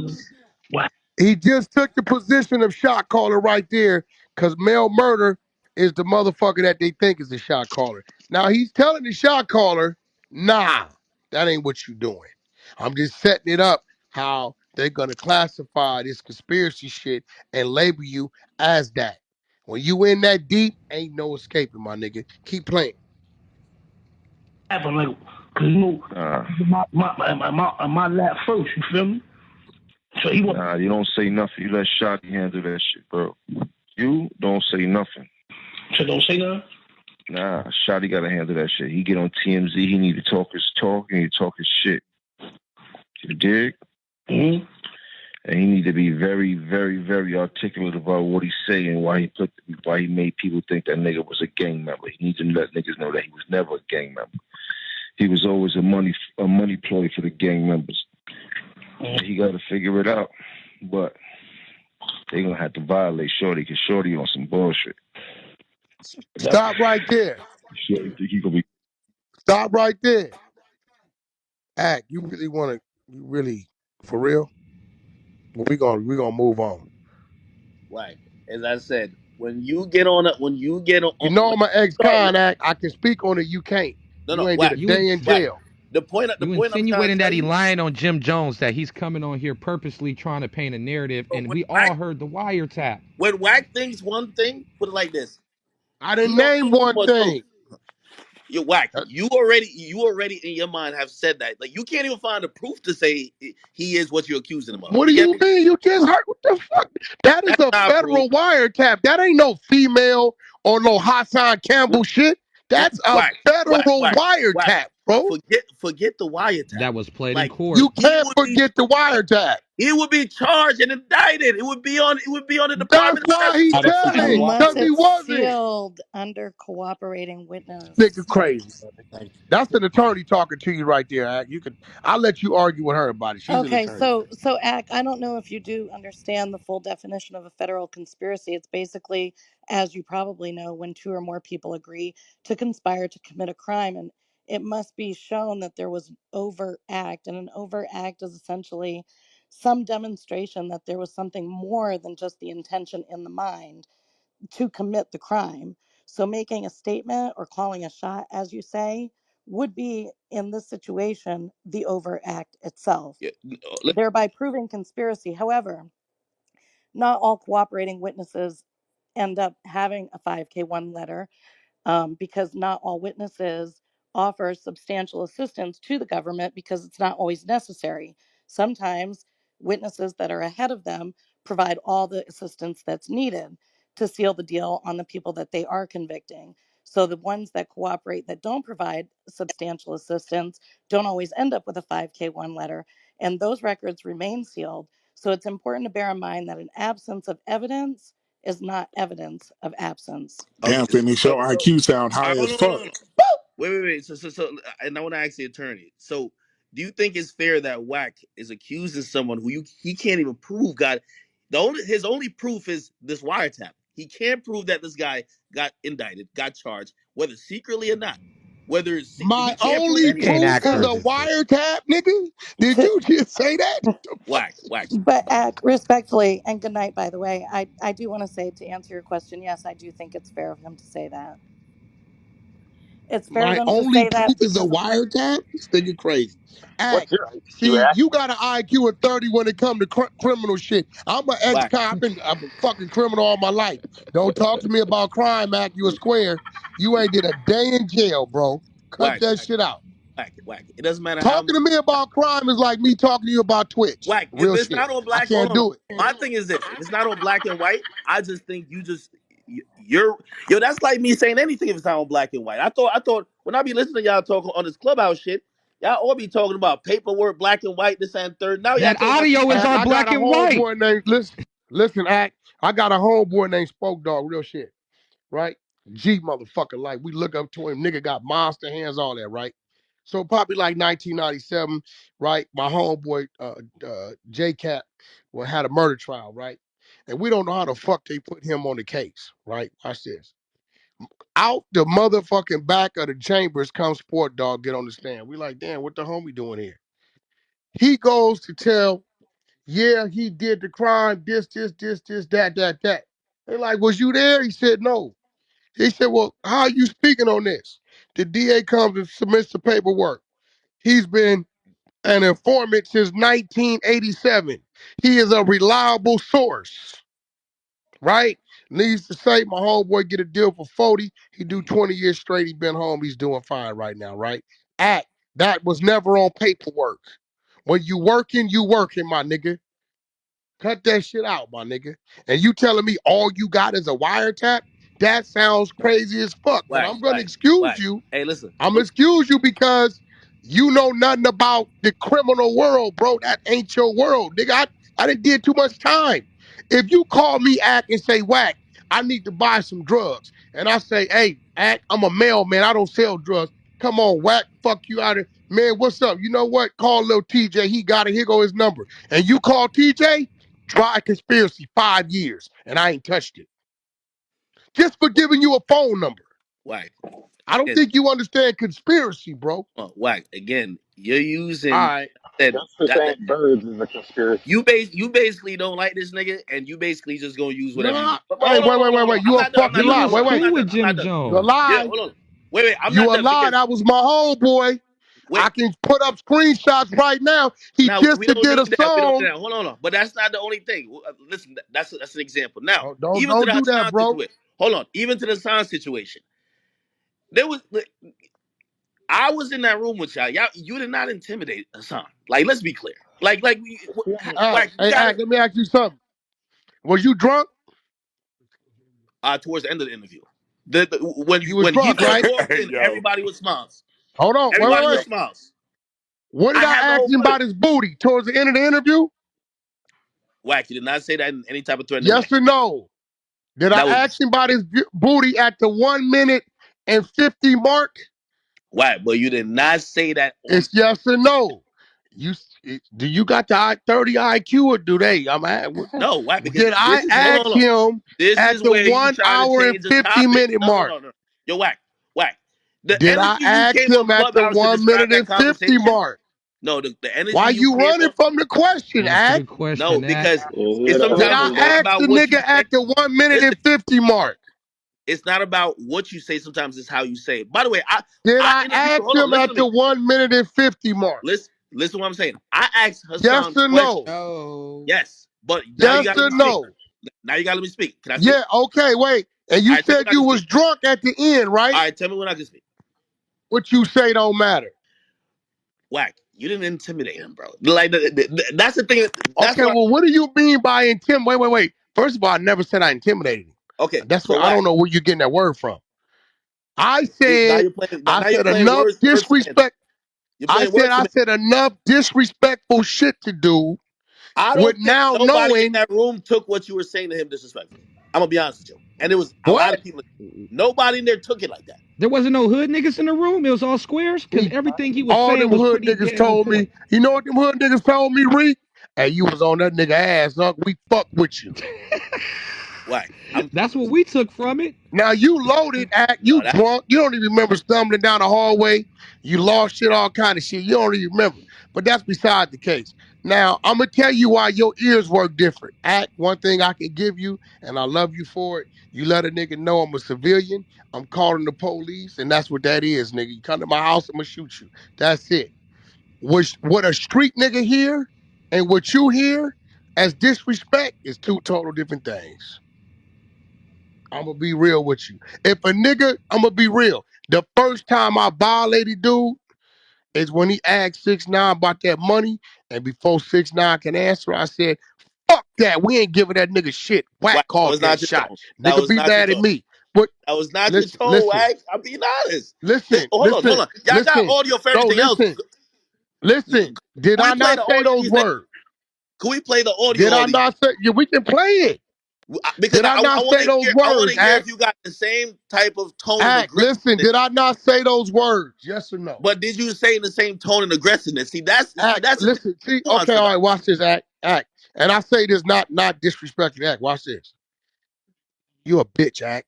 What? He just took the position of shot caller right there because Mel Murder is the motherfucker that they think is the shot caller. Now he's telling the shot caller, nah, that ain't what you doing. I'm just setting it up how they're gonna classify this conspiracy shit and label you as that. When you in that deep, ain't no escaping, my nigga. Keep playing. Happen like, cause you know, my lap first. You feel me? So he was. Nah, you don't say nothing. You let Shotty handle that shit, bro. You don't say nothing. So don't say nothing. Nah, Shotty gotta handle that shit. He get on TMZ. He need to talk his talk and he talk his shit. You dig? Mm-hmm. And he need to be very, very, very articulate about what he say and why he made people think that nigga was a gang member. He needs to let niggas know that he was never a gang member. He was always a money ploy for the gang members. He got to figure it out, but they gonna have to violate Shorty because Shorty on some bullshit. Stop right there. Shorty think he gonna be. Stop right there. Act, you really wanna you really for real? Well, we gonna move on. Right. As I said, when you get on, You know when I'm an you start, ex-con act. I can speak on it. You can't. no, You no, ain't did a Wack, You in, day in Wack. jail. The you point I'm trying to insinuating tell that he you, lying on Jim Jones, that he's coming on here purposely trying to paint a narrative, but and we all heard the wiretap. When Wack thinks one thing, put it like this: I he didn't don't name need too one much proof. thing. You're Wack. Uh, You already in your mind have said that. Like you can't even find the proof to say he is what you're accusing him of. What do You get you me? mean? You just heard what the fuck? That is That's a not proof. federal wiretap. That ain't no female or no Hassan Campbell shit. That's a Wack, Wack, federal Wack, Wack. wiretap, bro. Forget the wiretap. That was played in Like court. You can't forget the wiretap. he would be charged and indicted. It would be on the That's Department of why Justice he's for the telling, future. Unless because he it's wasn't. sealed under cooperating Nigga witness. crazy. That's an attorney talking to you right there, Act. I'll let you argue with her about it. She's an Okay, attorney. so Ack, I don't know if you do understand the full definition of a federal conspiracy. It's basically, as you probably know, when two or more people agree to conspire to commit a crime. And it must be shown that there was an overt act, and an overt act is essentially some demonstration that there was something more than just the intention in the mind to commit the crime. So making a statement or calling a shot, as you say, would be in this situation the overt act itself, Yeah, thereby proving conspiracy. However, not all cooperating witnesses end up having a 5K1 letter, because not all witnesses offer substantial assistance to the government because it's not always necessary. Sometimes witnesses that are ahead of them provide all the assistance that's needed to seal the deal on the people that they are convicting. So the ones that cooperate that don't provide substantial assistance don't always end up with a 5K1 letter, and those records remain sealed. So it's important to bear in mind that an absence of evidence is not evidence of absence. Damn, okay. Fitness, your IQ sound high as Hold on, fuck. hold on. Wait. And I want to ask the attorney. So, do you think it's fair that Wack is accusing someone who he can't even prove got his only proof is this wiretap. He can't prove that this guy got indicted, got charged, whether secretly or not. He My can't prove only You can't anything. proof ask is for a this shit. wiretap, nigga. Did To, you just say that? The fuck? Wack. but respectfully, and good night, by the way, I do want to say, to answer your question, yes, I do think it's fair of him to say that. It's fair of My him to only say that proof is a because wiretap? This nigga crazy. Act. What's your IQ, See, Act? you got an IQ of 30 when it come to criminal shit. I'm an Wack. ex-cop. I'm a fucking criminal all my life. Don't talk to me about crime, Act. You a square. You ain't did a day in jail, bro. Cut Wack. that shit out. Whack. It doesn't matter how Talking much. to me about crime is like me talking to you about Twitch. Whack. If Real it's shit. not on I black, hold can't on. do it. My thing is this: if it's not on black and white, I just think you're yo. That's like me saying anything if it's not on black and white. I thought when I be listening to y'all talk on this clubhouse shit, y'all all be talking about paperwork, black and white, this and third. Now y'all That talking about some audio is Act, on I got black a and white. homeboy named listen, Act. I got a homeboy named Spoke Dog, real shit, right? G motherfucker, like we look up to him, nigga got monster hands, all that, right? So probably like 1997, right? My homeboy J Cat had a murder trial, right? And we don't know how the fuck they put him on the case, right? Watch this. Out the motherfucking back of the chambers comes Sport Dog, get on the stand. We like, damn, what the homie doing here? He goes to tell, yeah, he did the crime, this, that. They're like, was you there? He said, no. He said, well, how are you speaking on this? The DA comes and submits the paperwork. He's been an informant since 1987. He is a reliable source, right? Needs to say, my homeboy get a deal for 40. He do 20 years straight. He been home. He's doing fine right now, right? Act. That was never on paperwork. When you working, my nigga. Cut that shit out, my nigga. And you telling me all you got is a wiretap? That sounds crazy as fuck. But whack, I'm gonna whack, excuse whack. you. Hey, listen. I'm gonna excuse you because you know nothing about the criminal world, bro. That ain't your world, nigga. I didn't did too much time. If you call me Act and say, Whack, I need to buy some drugs, and I say, hey, Act, I'm a mailman. I don't sell drugs. Come on, Whack, fuck you out of man. What's up? You know what? Call little TJ. He got it. Here go his number. And you call TJ, try conspiracy 5 years, and I ain't touched it. Just for giving you a phone number. Whack. I don't Again, think you understand conspiracy, bro. whack. Again, you're All using right. that Just for that saying birds is a conspiracy. you basically don't like this nigga, and you basically just gonna use whatever you Nah. want. But Hey, hold on, wait, hold wait, on, wait, hold on. wait. I'm You a not done. I'm not fucking He done. lie. was Hold Wait, on. I'm wait. cool not with done. I'm Jim not done. You a Jones. lie. Hold on. Wait. I'm You not a done lie. because That was my homeboy. I wait. can put up screenshots right now. He Now just we don't did a need that. We don't need song. that. Hold on. But that's not the only thing. Listen, that's an example. Now, Oh, don't even to don't the do that, Hassan bro. situation. Hold on. Even to the Hassan situation. There was. I was in that room with y'all. Y'all, you did not intimidate Hassan. Like, let's be clear. Act, Like you hey, gotta. Act, let me ask you something. Was you drunk? Towards the end of the interview, You was when he drunk, first right? walked in, Yo. everybody was smiles. Hold on. Everybody was Wait. smiles. What did I I had the ask whole him footage. about his booty towards the end of the interview? Wack, you did not say that in any type of threatening way. Yes or no? Did I That ask was him about his booty at the 1 minute and 50 mark? Wack, but you did not say that on. It's yes or no. You do you got the 30 IQ or do they? No, Wack, because did I this is hold on, ask hold on. him This at is the where you one trying to hour and change the 50 topic. minute No, no, mark? no, no. Yo, Wack. The Did I energy you ask came on him at the Clubhouse to 1 minute describe that and 50 conversation. mark? No, the energy Why you you came running on. from the question, Answer the Act? No, question, Act. because Let's hear it's the Did sometimes I it's question, not bro. ask about the what you nigga say. at the 1 minute Listen, and 50 mark? it's not about what you say. Sometimes it's how you say it. By the way, Did I I interviewed. ask Hold on, him listen at to the me. 1 minute and 50 mark? Listen to what I'm saying. I asked Yes Hassan or questions. no? No. Yes, but now you Yes gotta let or me speak. no? Now you gotta let me speak. Can I speak? Yeah, okay, wait. And All you right, tell me said when I you can was speak. drunk at the end, All right? right, tell me when I can speak. What you say don't matter. Whack, you didn't intimidate him, bro. Like that's the thing. That's Okay, why. well, what do you mean by intim? Wait. First of all, I never said I intimidated him. Okay, That's so what I don't Whack, know where you're getting that word from. I now said, you're playing. I Now you're said playing enough words semantics. disrespect. You're playing word I semantics. said enough disrespectful shit to do I with don't think now nobody in knowing that room took what you were saying to him disrespectfully. I'm gonna be honest with you. And there was a lot what? of people. Nobody in there took it like that. There wasn't no hood niggas in the room. It was all squares because He, everything he was all saying them was hood pretty niggas damn on told me. point. You know what them hood niggas told me, Reek? Hey, you was on that nigga ass, huh? We fuck with you. Whack. I'm That's what we took from it. Now you loaded, act, no you that. drunk. You don't even remember stumbling down the hallway. You lost shit, all kind of shit. You don't even remember. But that's beside the case. Now, I'm gonna tell you why your ears work different. Act, one thing I can give you, and I love you for it. You let a nigga know I'm a civilian. I'm calling the police, and that's what that is, nigga. You come to my house, I'm gonna shoot you. That's it. What a street nigga hear and what you hear as disrespect is two total different things. I'm gonna be real with you. If a nigga, I'm gonna be real. The first time I violated dude is when he asked 6ix9ine about that money, and before 6ix9ine can answer, I said, "Fuck that. We ain't giving that nigga shit." Whack Whack. That called was that not your shot. tone. That Nigga was be not your mad at tone. me. But That was not your listen, tone, listen, Whack. I'm being honest. listen, Hold on, hold listen, on. Y'all got listen. audio for No, everything else. listen, listen. Did Can we I play not the say audio those these days? words? Can we play the audio Did all I these not days? say? Yeah, we can play it. Because Did I I not want say to those hear. I want words, to hear Act? if you got the same type of tone and Act, listen, aggressiveness. did I not say those words? Yes or no? But did you say in the same tone and aggressiveness? Act, That's the thing. listen, see, Nuance okay, to all that. right, watch this, Act. And I say this not disrespecting Act. Watch this. You a bitch, Act.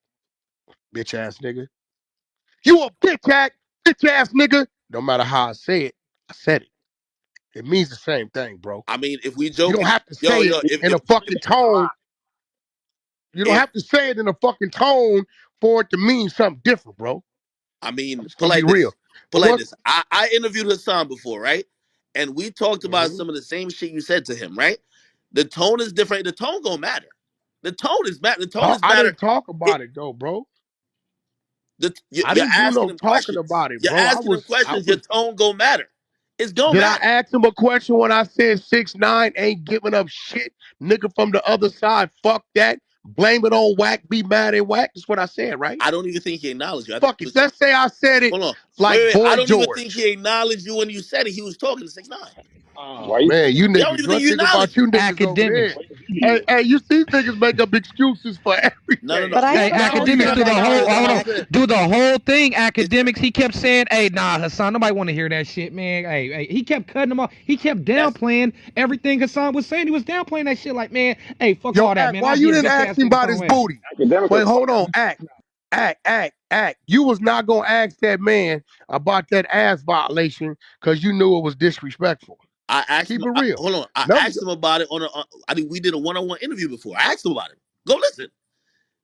Bitch ass nigga. You a bitch, Act. Bitch ass nigga. No matter how I say it, I said it. It means the same thing, bro. I mean, if we You don't joking, have to yo, say it yo, in a fucking tone. You don't if have to say it in a fucking tone for it to mean something different, bro. I I'm mean, just put gonna be like real. this, put But like what? this. I interviewed Hassan before, right? And we talked about Mhm. some of the same shit you said to him, right? The tone is different. The tone gonna matter. The tone is matter. The tone is I matter. didn't talk It about it though, bro. the, I you're didn't do asking no him talking questions. about it, You're bro. asking him questions. Your tone gonna matter. It's gonna Did I matter. ask him a question when I said 6ix9ine ain't giving up shit? Nigga from the other side, fuck that. Blame it on Wack, be mad at Wack. That's what I said, right? I don't even think he acknowledged you. I think Fuck he it. was. Let's say I said it Hold on. like I Boy don't even think George. he acknowledged you when you said it. He was talking to 6ix9ine. Why Oh you? man, you Yeah, I don't niggas. even think One you thing about acknowledged you it. niggas over Academics. there. Hey, you see niggas make up excuses for No, no, everything. no. But I Hey, am Now I'm trying academics to saying through the my figure whole last out, what hold I on, Act. said. through the whole thing. It's Academics, he kept saying, "Hey, nah, Hassan, nobody want to hear that shit, man." Hey, he kept cutting him off. He kept that's downplaying everything Hassan was saying. He was downplaying that shit, like, man, hey, fuck Yo, all that, Act, man. why I'll you be a didn't bitch ask ass him nigga about some his way. booty? academics Wait, are hold fucking. on, Act. You was not gonna ask that man about that ass violation because you knew it was disrespectful. I asked him. Keep it real. Hold on. I Never. asked him about it on a. I think we did a one-on-one interview before. I asked him about it. Go listen.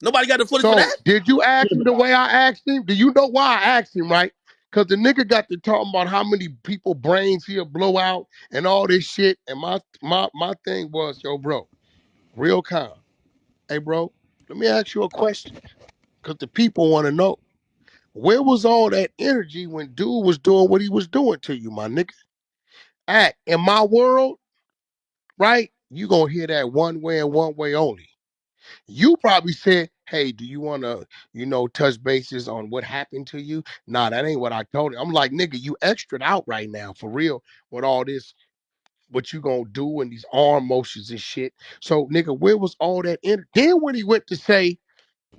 Nobody got the footage for So that. did you ask him the way I asked him? Do you know why I asked him, right? Because the nigga got to talking about how many people brains he'll blow out and all this shit. And my thing was, yo, bro, real calm. Hey, bro, let me ask you a question. Because the people want to know. Where was all that energy when dude was doing what he was doing to you, my nigga? Act in my world, right? You gonna hear that one way and one way only. You probably said, "Hey, do you want to, touch bases on what happened to you?" Nah, that ain't what I told him. I'm like, nigga, you extra out right now for real with all this. What you gonna do and these arm motions and shit? So, nigga, where was all that? Then when he went to say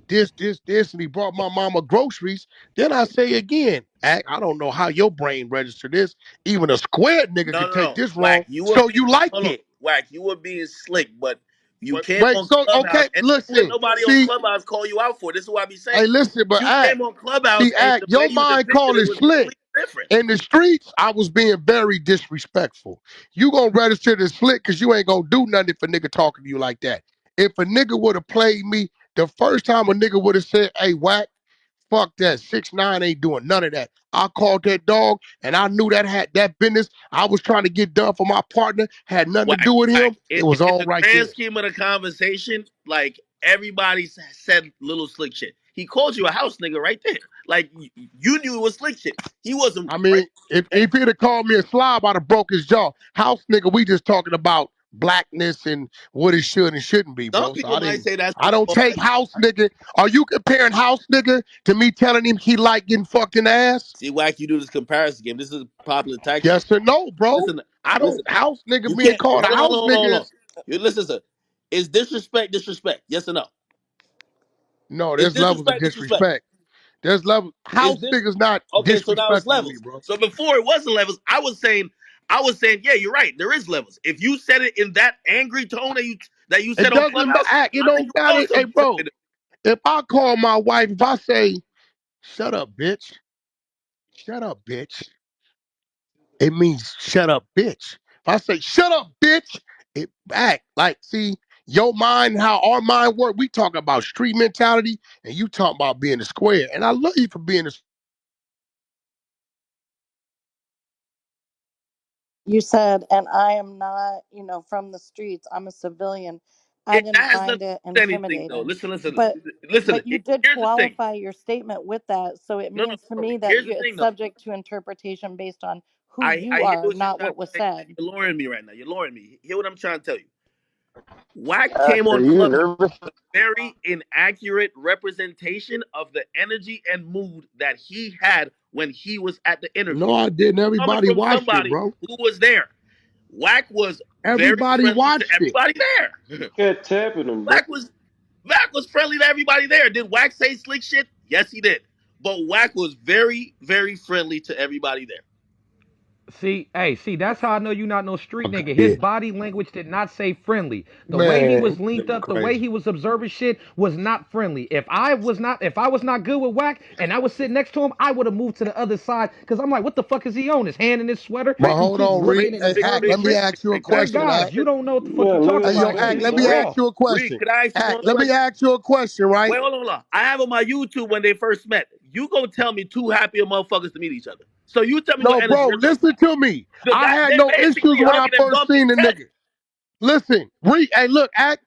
this, and he brought my mama groceries, then I say again, I don't know how your brain registered this. Even a squared nigga No, could no, take no. this Whack. wrong. You were So being. you liked Hold on. it. Whack. You were being slick, but You came Wait, on so Clubhouse, okay, and this is what listen. nobody on See, Clubhouse call you out for. This is what I be hey, saying. listen, but You act. came on Clubhouse, See, and act. the way Your you mind depicted it calling was slick. completely different. In the streets, I was being very disrespectful. You gonna register this slick because you ain't gonna do nothing if a nigga talking to you like that. If a nigga would have played me, the first time a nigga would have said, hey, Wack, fuck that. 6ix9ine ain't doing none of that. I called that dog and I knew that had that business I was trying to get done for my partner, had nothing to Whack, do with whack. him. It was In all the right grand there. scheme of the conversation, like everybody said little slick shit. He called you a house nigga right there. Like you knew it was slick shit. He wasn't I right. mean, if he'd have called me a slob, I'd have broke his jaw. House nigga, we just talking about blackness and what it should and shouldn't be, Some bro. So people I might didn't. say that's I don't all take right. house nigga. Are you comparing house nigga to me telling him he like getting fucked in the ass? See, Whack, you do this comparison game. This is a popular tactic. Yes or no, bro? Listen, I listen. don't house nigga You being can't called a hold on, house hold on, hold nigga on. is You listen, sir. Is disrespect disrespect? Yes or no? no. Is There's levels of disrespect disrespect? disrespect. There's levels. Is House this nigga's not okay? So now it's disrespectful to me, levels. bro. So before it wasn't levels. I was saying, yeah, you're right. There is levels. If you said it in that angry tone that you It said on doesn't Clubhouse, act. It I think don't it matter. was Hey, some bro. If I call my wife, if I say, "Shut up, bitch," shut up, bitch. It means shut up, bitch. If I say shut up, bitch, it back. Like, see, your mind, how our mind work, we talk about street mentality, and you talk about being a square. And I love you for being a You said, and I am not, from the streets. I'm a civilian. I didn't that has nothing find to it do with anything, though. intimidating. Listen, But listen. but you did Here's the thing. qualify your statement with that, so it No, no, means to no. me that Here's the it's thing, though. subject to interpretation based on who I you hear are, what you're not trying what to was say. said. You're lowering me right now. You're lowering me. Hear what I'm trying to tell you. Wack Ash, came are on you Clubhouse nervous? very inaccurate representation of the energy and mood that he had when he was at the interview. no, I didn't. Coming Everybody from watched it, somebody bro. who was there. Wack was very Everybody friendly to watched it. everybody there. Kept tapping him, bro. Wack was Wack was friendly to everybody there. Did Wack say slick shit? Yes, he did. But Wack was very, very friendly to everybody there. See, that's how I know you not no street nigga. His Okay. body language did not say friendly. The way he Man, was linked nigga up, the way crazy. he was observing shit was not friendly. If I was not good with Wack and I was sitting next to him, I would have moved to the other side because I'm like, what the fuck is he on? His hand in his sweater. But Rick, He hold keeps on, Reed. looking and Hey, Ack, observing let me shit. ask you a Can I Hey ask you a question, Ack. guys, you question? don't know what the fuck Yeah, you look talking at Hey, his yo, about here. Ack, face, let You me bro. ask raw. you a Reed, question. could I ask you Ack, one let me question? ask you a question, right? Wait, hold on. I have on my YouTube when they first met. You gonna tell me two happier motherfuckers to meet each other. So you tell me what No, energy bro, you're talking listen to me. about. I had They no issues basically when I hugging and first bumping seen the heads. nigga. Listen, hey, look, Act.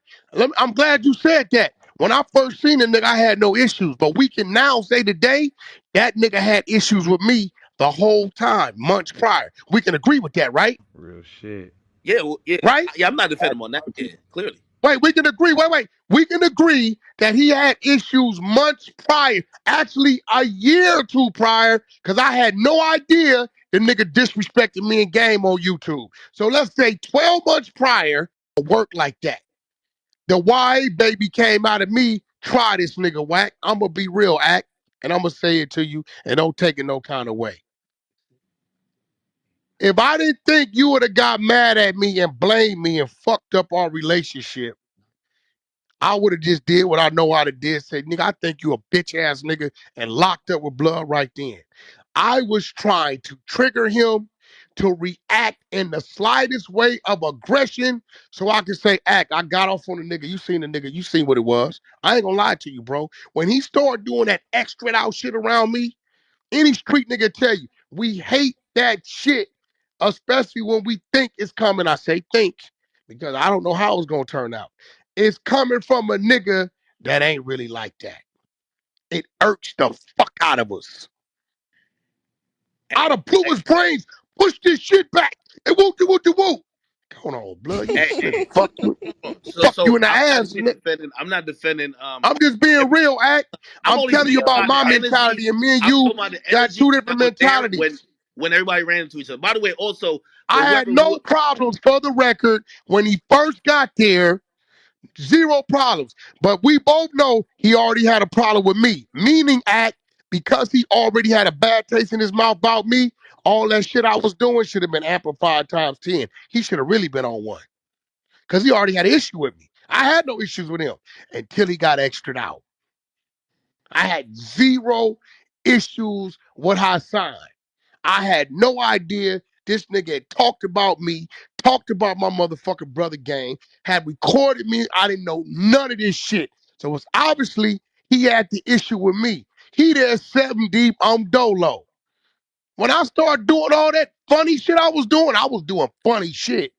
I'm glad you said that. When I first seen the nigga, I had no issues. But we can now say today that nigga had issues with me the whole time, months prior. We can agree with that, right? Real shit. Yeah, well, yeah, Right? yeah. I'm not Act defending him on that. like Yeah, you. clearly. Wait, we can agree. Wait. We can agree that he had issues months prior, actually a year or two prior, because I had no idea the nigga disrespected me in game on YouTube. So let's say 12 months prior, a work like that. The YA baby came out of me, try this nigga Wack. I'm gonna be real, Act, and I'm gonna say it to you, and don't take it no kind of way. If I didn't think you would have got mad at me and blamed me and fucked up our relationship, I would have just did what I know how to do. Say, nigga, I think you a bitch ass nigga and locked up with blood right then. I was trying to trigger him to react in the slightest way of aggression so I could say, Act, I got off on the nigga. You seen the nigga. You seen what it was. I ain't gonna lie to you, bro. When he started doing that extra out shit around me, any street nigga tell you, we hate that shit, especially when we think it's coming. I say think, because I don't know how it's gonna turn out. It's coming from a nigga that ain't really like that. It irks the fuck out of us. Hey, I'd have blew hey, his brains, push this shit back, and whoop. Hold on, blood. You hey, shouldn't hey. fuck So you in the I'm not ass, here nigga. defending. I'm not defending. I'm just being Every, real, Act. I'm I'm only telling you speaking about about the my energy. mentality, and me and I'm you talking about the got energy two that different was there mentalities. when everybody ran into each other. By the way, also for I had whoever who no problems for the record when he first got there. Zero problems. But we both know he already had a problem with me. Meaning Act, because he already had a bad taste in his mouth about me, all that shit I was doing should have been amplified times 10. He should have really been on one. Because he already had an issue with me. I had no issues with him until he got extradited out. I had zero issues with Hassan. I had no idea this nigga had talked about me, talked about my motherfucking brother gang, had recorded me. I didn't know none of this shit. So it's obviously he had the issue with me. He there 7 deep, I'm dolo. When I started doing all that funny shit I was doing funny shit.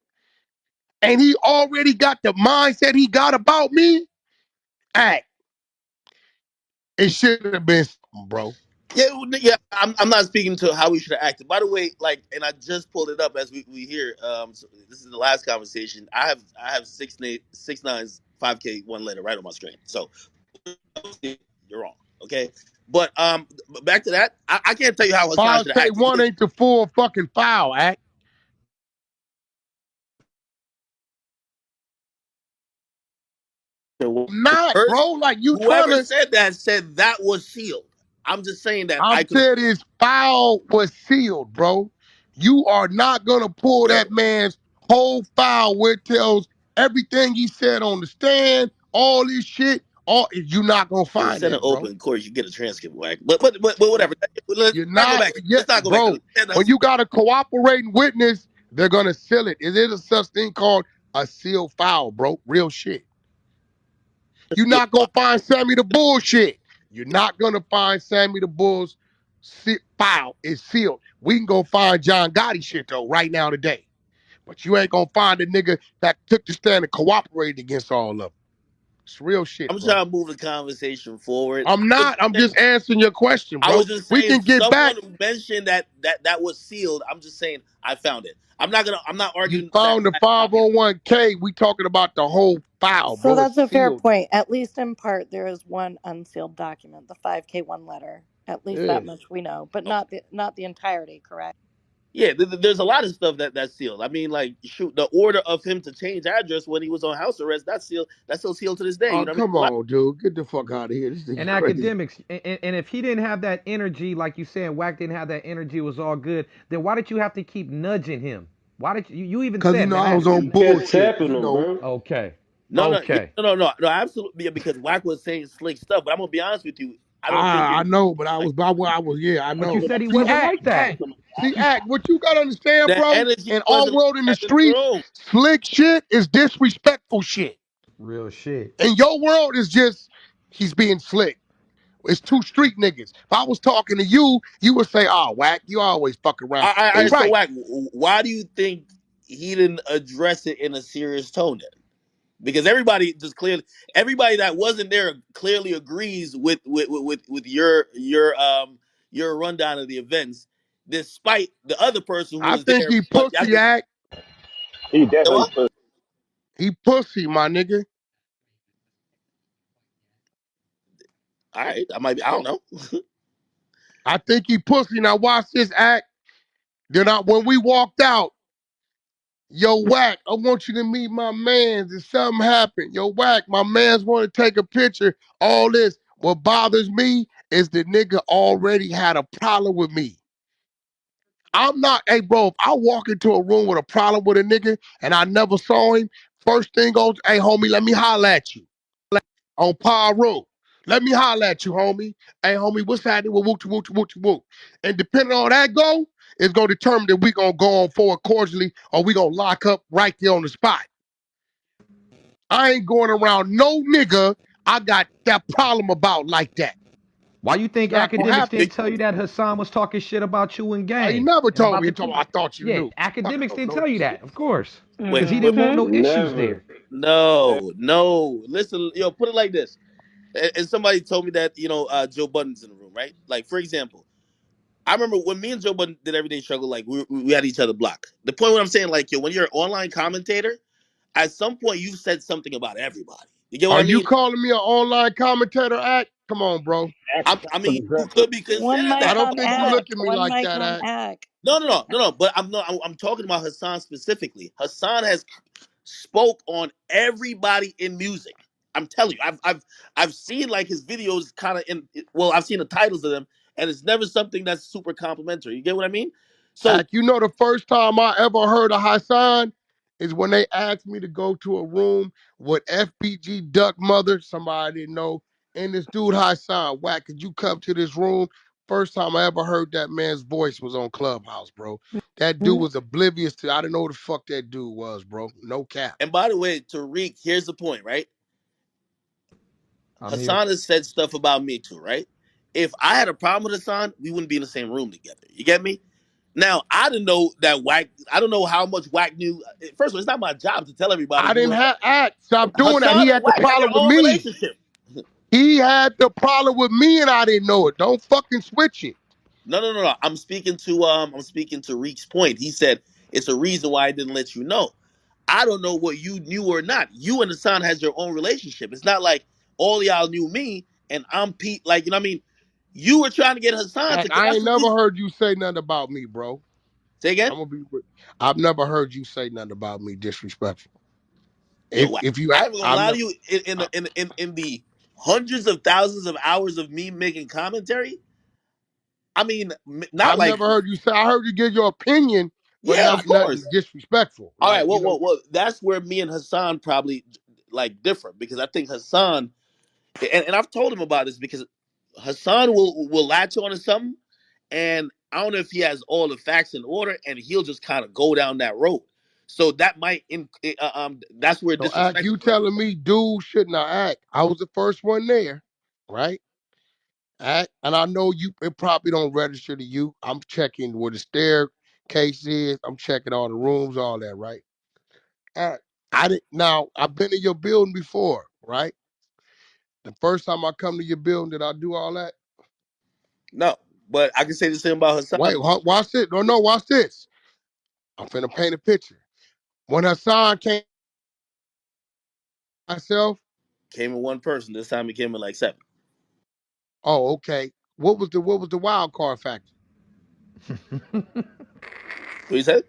And he already got the mindset he got about me. Act. It should have been something, bro. Yeah, yeah. I'm not speaking to how we should have acted. By the way, like, and I just pulled it up as we hear. So this is the last conversation. I have 6ix9ine's 5K one letter right on my screen. So you're wrong. Okay, but back to that. I can't tell you how Hassan should have acted. 5K1 ain't the full fucking foul, Act. Not, First, bro. Like you trying whoever to. said that said that was sealed. I'm just saying that I'm I could. saying his foul was sealed, bro. You are not gonna pull Yo, that man's whole foul where it tells everything he said on the stand, all this shit. All you're not gonna it was find sent an that, bro. open court. You get a transcript, Wack. But whatever. Let's You're not go not back. yet, Let's not go back. bro. When you got a cooperating witness, they're gonna seal it. Is it a such thing called a sealed foul, bro? Real shit. You're not gonna find Sammy the bullshit. You're not gonna find Sammy the Bull's file is sealed. We can go find John Gotti shit though right now today. But you ain't gonna find a nigga that took the stand and cooperated against all of them. It's real shit, I'm bro. trying to move the conversation forward. I'm I was not. just I'm saying, just answering your question, I was bro. just We saying can get back. someone mentioned that was sealed. I'm just saying I found it. I'm not You arguing that found the Wack copied it. 501k. We talking about the whole file, So bro. It's that's a fair sealed. point. At least in part, there is one unsealed document, the 5K1 letter. At least Yeah. that much we know, but Oh, not the entirety. Correct. yeah, there's a lot of stuff that's sealed. I mean, like, shoot, the order of him to change address when he was on house arrest, that's sealed. That's still sealed to this day. You Oh, know what I mean? come A lot. on, dude. Get the fuck out of here. This thing And crazy. academics, and if he didn't have that energy, like you saying, Wack didn't have that energy, it was all good. Then why did you have to keep nudging him? Why did you even Cause said, man? I was I on You kept bullshit. tapping them, bro. okay, No, no, yeah, okay. no, absolutely. Yeah, because Wack was saying slick stuff. But I'm gonna be honest with you. I don't think I it know, but I like was by where I was. Yeah, I But you know. said he See, wasn't act, like that. act. See, act. What you gotta understand, that bro? energy In our wasn't world, in the like that in the streets, room. slick shit is disrespectful shit. Real shit. In your world, is just he's being slick. It's two street niggas. If I was talking to you, you would say, "Oh, whack, you always fuck around." They So right. Wack, why do you think he didn't address it in a serious tone then? Because everybody that wasn't there clearly agrees with your rundown of the events, despite the other person who I was think there. he But y'all pussy just act. He you know definitely what? put. He pussy, my nigga. All right, I might be. I don't know. I think he pussy. Now watch this act. Then when we walked out. Yo, Wack, I want you to meet my mans. If something happened, yo, Wack, my mans want to take a picture. All this. What bothers me is the nigga already had a problem with me. I'm not, hey, bro, if I walk into a room with a problem with a nigga and I never saw him, first thing goes, hey, homie, let me holler at you on Road. Let me holler at you, homie. Hey, homie, what's happening with whoop whoop whoop whoop? And depending on that go, it's gonna determine that we gonna go on forward cordially or we gonna lock up right there on the spot. I ain't going around no nigga I got that problem about like that. Why you It's think not gonna academics happen. didn't tell you that Hassan was talking shit about you and He gang never and told about me. the He told me, people? I thought you Yeah, knew. I academics don't didn't know tell this you shit. that, of course, Wait, because he wait, didn't want Mm-hmm. no issues Never. there. no. Listen, put it like this. And somebody told me that Joe Budden's in the room, right? Like, for example, I remember when me and Joe Budden did Everyday Struggle, like we had each other blocked. The point what I'm saying, like, when you're an online commentator, at some point you said something about everybody. You get what Are I you mean? calling me an online commentator act? Come on, bro. I Passive mean, you aggressive. could be One considered I mic that. don't on think you Ack. look at me One like mic that, on act. Ack. No. But I'm talking about Hassan specifically. Hassan has spoke on everybody in music. I'm telling you, I've seen like his videos kind of in. Well, I've seen the titles of them, and it's never something that's super complimentary. You get what I mean? So Act, you know the first time I ever heard of Hassan, is when they asked me to go to a room with FBG Duck Mother, somebody I didn't know, and this dude Hassan. Wack, could you come to this room? First time I ever heard that man's voice was on Clubhouse, bro. That dude Mhm. was oblivious to, I didn't know who the fuck that dude was, bro. No cap. And by the way, Tariq, here's the point, right? I'm here. Hassan has said stuff about me too, right? If I had a problem with Hassan, we wouldn't be in the same room together. You get me? Now, I didn't know that Wack, I don't know how much Wack knew. First of all, it's not my job to tell everybody I you didn't and have act. Stop doing that. He Hassan and had the Wack have their problem with own me. relationship. He had the problem with me and I didn't know it. Don't fucking switch it. No. I'm speaking to Reek's point. He said it's a reason why I didn't let you know. I don't know what you knew or not. You and Hassan has your own relationship. It's not like all y'all knew me and I'm Pete. Like, you know what I mean? You were trying to get Hassan to, Act, I that's ain't the never reason. heard you say nothing about me, bro. Say again? I'm gonna be. I've never heard you say nothing about me disrespectful. Yo, If you, I ain't gonna I've lie to never. you. In the hundreds of thousands of hours of me making commentary, I mean, not I've like, never heard you say. I heard you give your opinion, but yeah, of not nothing course. disrespectful. All Like right, you know, that's where me and Hassan probably like differ because I think Hassan, and I've told him about this because Hassan will latch on to something, and I don't know if he has all the facts in order, and he'll just kind of go down that road. So that might, that's where so act. disrespect You is coming telling me, dude, should not act. I was the first one there, right? Act, and I know you. It probably don't register to you. I'm checking where the staircase is. I'm checking all the rooms, all that, right? Act. I didn't. Now I've been in your building before, right? The first time I come to your building, did I do all that? from. No, but I can say the same about Wait, Hassan. watch this. No, watch this. I'm finna paint a picture. When Hassan came myself, Came in one person. This time he came in like seven. oh, okay. What was the wild card factor? What you said?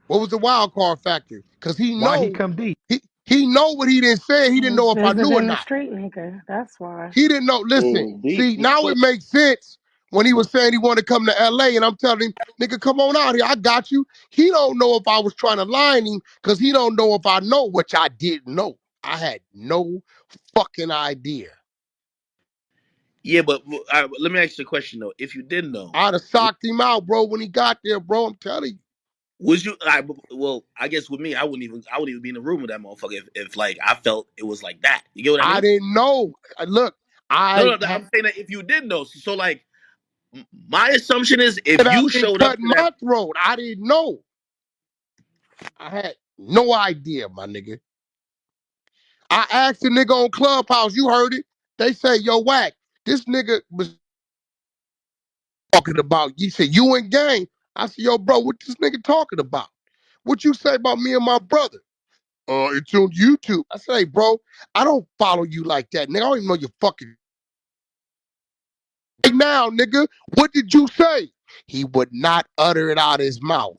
What was the wild card factor? Cause Why he come deep? he know what he didn't say. He didn't know if I knew or Visiting a not. street nigga. That's why. He didn't know. Listen, Deep. see, now it makes sense when he was saying he wanted to come to LA, and I'm telling him, nigga, come on out here. I got you. He don't know if I was trying to line him because he don't know if I know, which I didn't know. I had no fucking idea. Yeah, but let me ask you a question though. If you did know, I'd have socked him out, bro, when he got there, bro. I'm telling you. was you? Well, I guess with me, I wouldn't even be in the room with that motherfucker if like I felt it was like that. You get what I I mean? didn't know. Look, I No. had I'm saying that if you did know, so like my assumption is if it up you and showed up cut to that, my throat. I didn't know. I had no idea, my nigga. I asked the nigga on Clubhouse, you heard it. They say, yo, Wack, this nigga was talking about. He said, you in gang. I said, yo, bro, what this nigga talking about? What you say about me and my brother? It's on YouTube. I say, hey, bro, I don't follow you like that, nigga. I don't even know your fucking right now, nigga. What did you say? He would not utter it out of his mouth.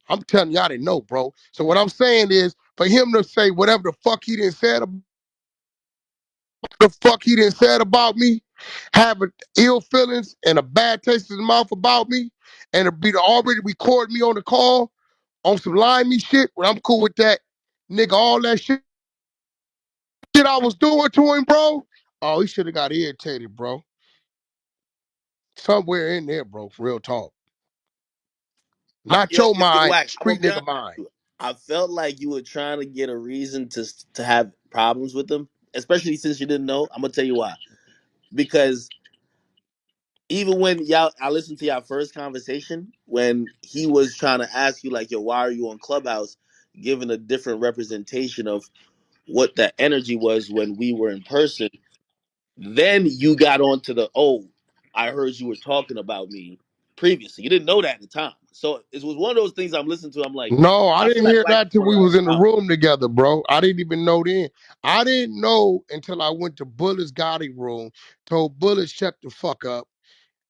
I'm telling you, I didn't know, bro. So what I'm saying is, for him to say whatever the fuck he didn't said, about me, having ill feelings and a bad taste in his mouth about me, and to be to already record me on the call on some limey shit, well, I'm cool with that, nigga. All that shit I was doing to him, bro. Oh, he should have got irritated, bro. Somewhere in there, bro. For real talk. Not your mind, Wack, I'm gonna street be honest nigga mind. with you. I felt like you were trying to get a reason to have problems with them, especially since you didn't know. I'm gonna tell you why. Because even when I listened to y'all first conversation when he was trying to ask you like, yo, why are you on Clubhouse, giving a different representation of what the energy was when we were in person. Then you got onto the, oh, I heard you were talking about me previously. You didn't know that at the time. So it was one of those things I'm listening to. I'm like, No, I I feel didn't like hear Wack is that till going we around was his in the mouth. room together, bro. I didn't even know then. I didn't know until I went to Bullet's Gotti room, told Bullet shut the fuck up,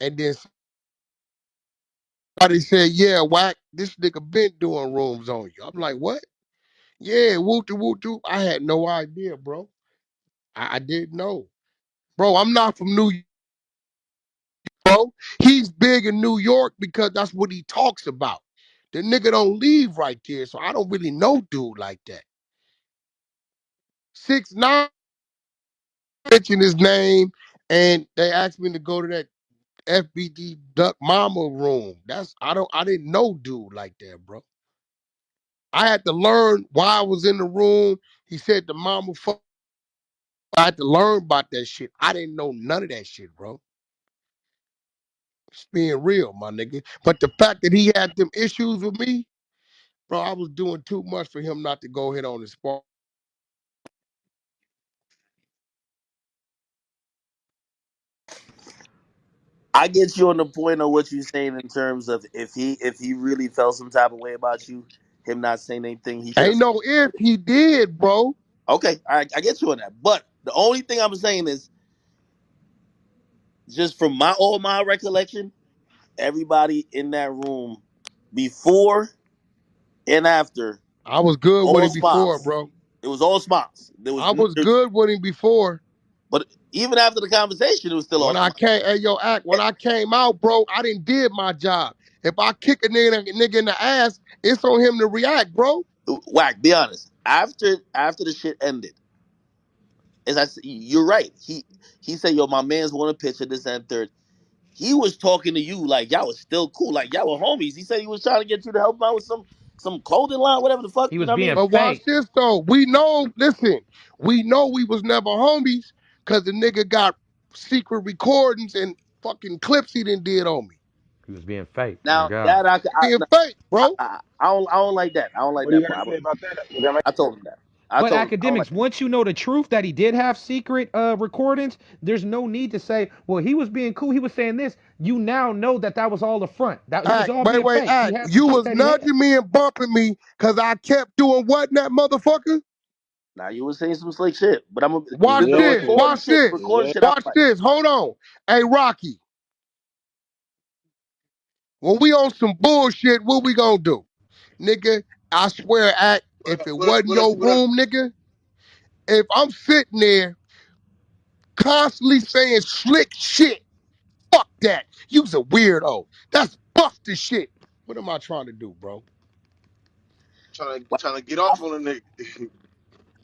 and then somebody said, yeah, Wack, this nigga been doing rooms on you. I'm like, what? Yeah, woo-doo, woo-doo. I had no idea, bro. I didn't know. Bro, I'm not from New York, bro. He's big in New York because that's what he talks about. The nigga don't leave right there, so I don't really know dude like that. 6ix9ine mentioned his name, and they asked me to go to that FBD Duck Mama room. I didn't know dude like that, bro. I had to learn why I was in the room. He said the mama fuck. I had to learn about that shit. I didn't know none of that shit, bro. It's being real, my nigga. But the fact that he had them issues with me, bro, I was doing too much for him not to go ahead on the spot. I get you on the point of what you're saying in terms of if he really felt some type of way about you, him not saying anything, he should have Ain't said no if something. he did, bro. Okay, I get you on that. But the only thing I'm saying is just from my recollection, everybody in that room before and after, I was good with all him before, smiles. bro. It was all smiles. I was good with him before. But even after the conversation, it was still all When I smiles. came, hey yo, act. When I came out, bro, I didn't did my job. If I kick a nigga in the ass, it's on him to react, bro. Whack, be honest. After the shit ended, as I said, you're right. He said, "Yo, my man's want a picture, this and third." He was talking to you like y'all was still cool, like y'all were homies. He said he was trying to get you to help him out with some clothing line, whatever the fuck. He You was know what I being mean? But watch fake. this though. We know, listen, we know we was never homies because the nigga got secret recordings and fucking clips he done did on me. He was being fake. On Now God. that Being fake, bro. I don't like that. I don't like What do you that got part. to say about that? What am I- I told him that. I But told him I don't like academics, once you know the truth that he did have secret recordings, there's no need to say, "Well, he was being cool. He was saying this." You now know that that was all a front. That he was Act, all wait, being wait, fake. He act. had some You shit was that he had. nudging me and bumping me because I kept doing what in that motherfucker? Now you were saying some slick shit, but Watch the this, Exactly. recording watch shit, this, I don't watch Exactly. like. this. Hold on. Hey, Rocky, when we on some bullshit, what we gonna do? Nigga, I swear, act, What if up? it What up? wasn't What up? your What up? room, nigga, if I'm sitting there constantly saying slick shit, fuck that. You's a weirdo. That's busted shit. What am I trying to do, bro? Like, Trying to get off on a nigga.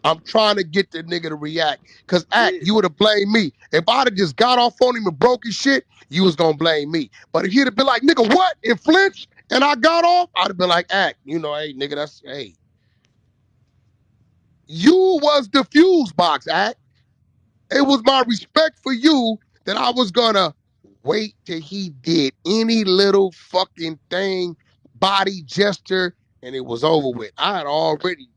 I'm trying to get the nigga to react. Cause act, Yeah. you would have blamed me. If I'd have just got off on him and broke his shit, you was gonna blame me. But if he'd have been like, nigga, what? And flinch, and I got off, I'd have been like, act, hey, nigga, hey. You was the fuse box, act. It was my respect for you that I was gonna wait till he did any little fucking thing, body gesture, and it was over with. I had already,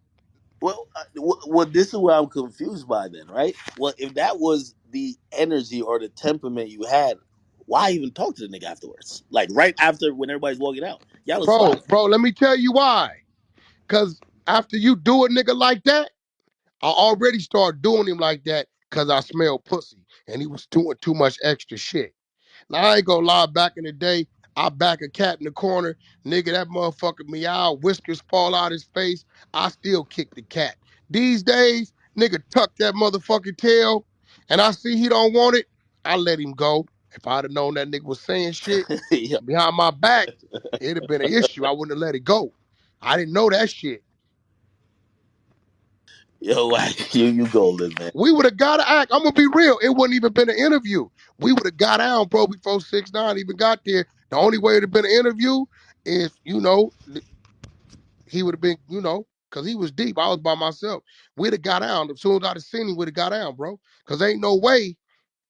this is what I'm confused by then, right? Well, if that was the energy or the temperament you had, why even talk to the nigga afterwards? Like right after when everybody's walking out, y'all was fine. bro, let me tell you why. Cause after you do a nigga like that, I already started doing him like that because I smelled pussy and he was doing too much extra shit. Now I ain't gonna lie, back in the day, I back a cat in the corner, nigga, that motherfucker meow, whiskers fall out his face, I still kick the cat. These days, nigga tuck that motherfucking tail, and I see he don't want it, I let him go. If I'd have known that nigga was saying shit yo, behind my back, it'd have been an issue. I wouldn't have let it go. I didn't know that shit. yo, like, you golden man. We would have got to act. I'm gonna be real. It wouldn't even been an interview. We would have got down, bro, before 6ix9ine even got there. The only way it'd have been an interview is, he would have been, because he was deep. I was by myself. We'd have got down. As soon as I'd have seen him, we'd have got down, bro. Cause ain't no way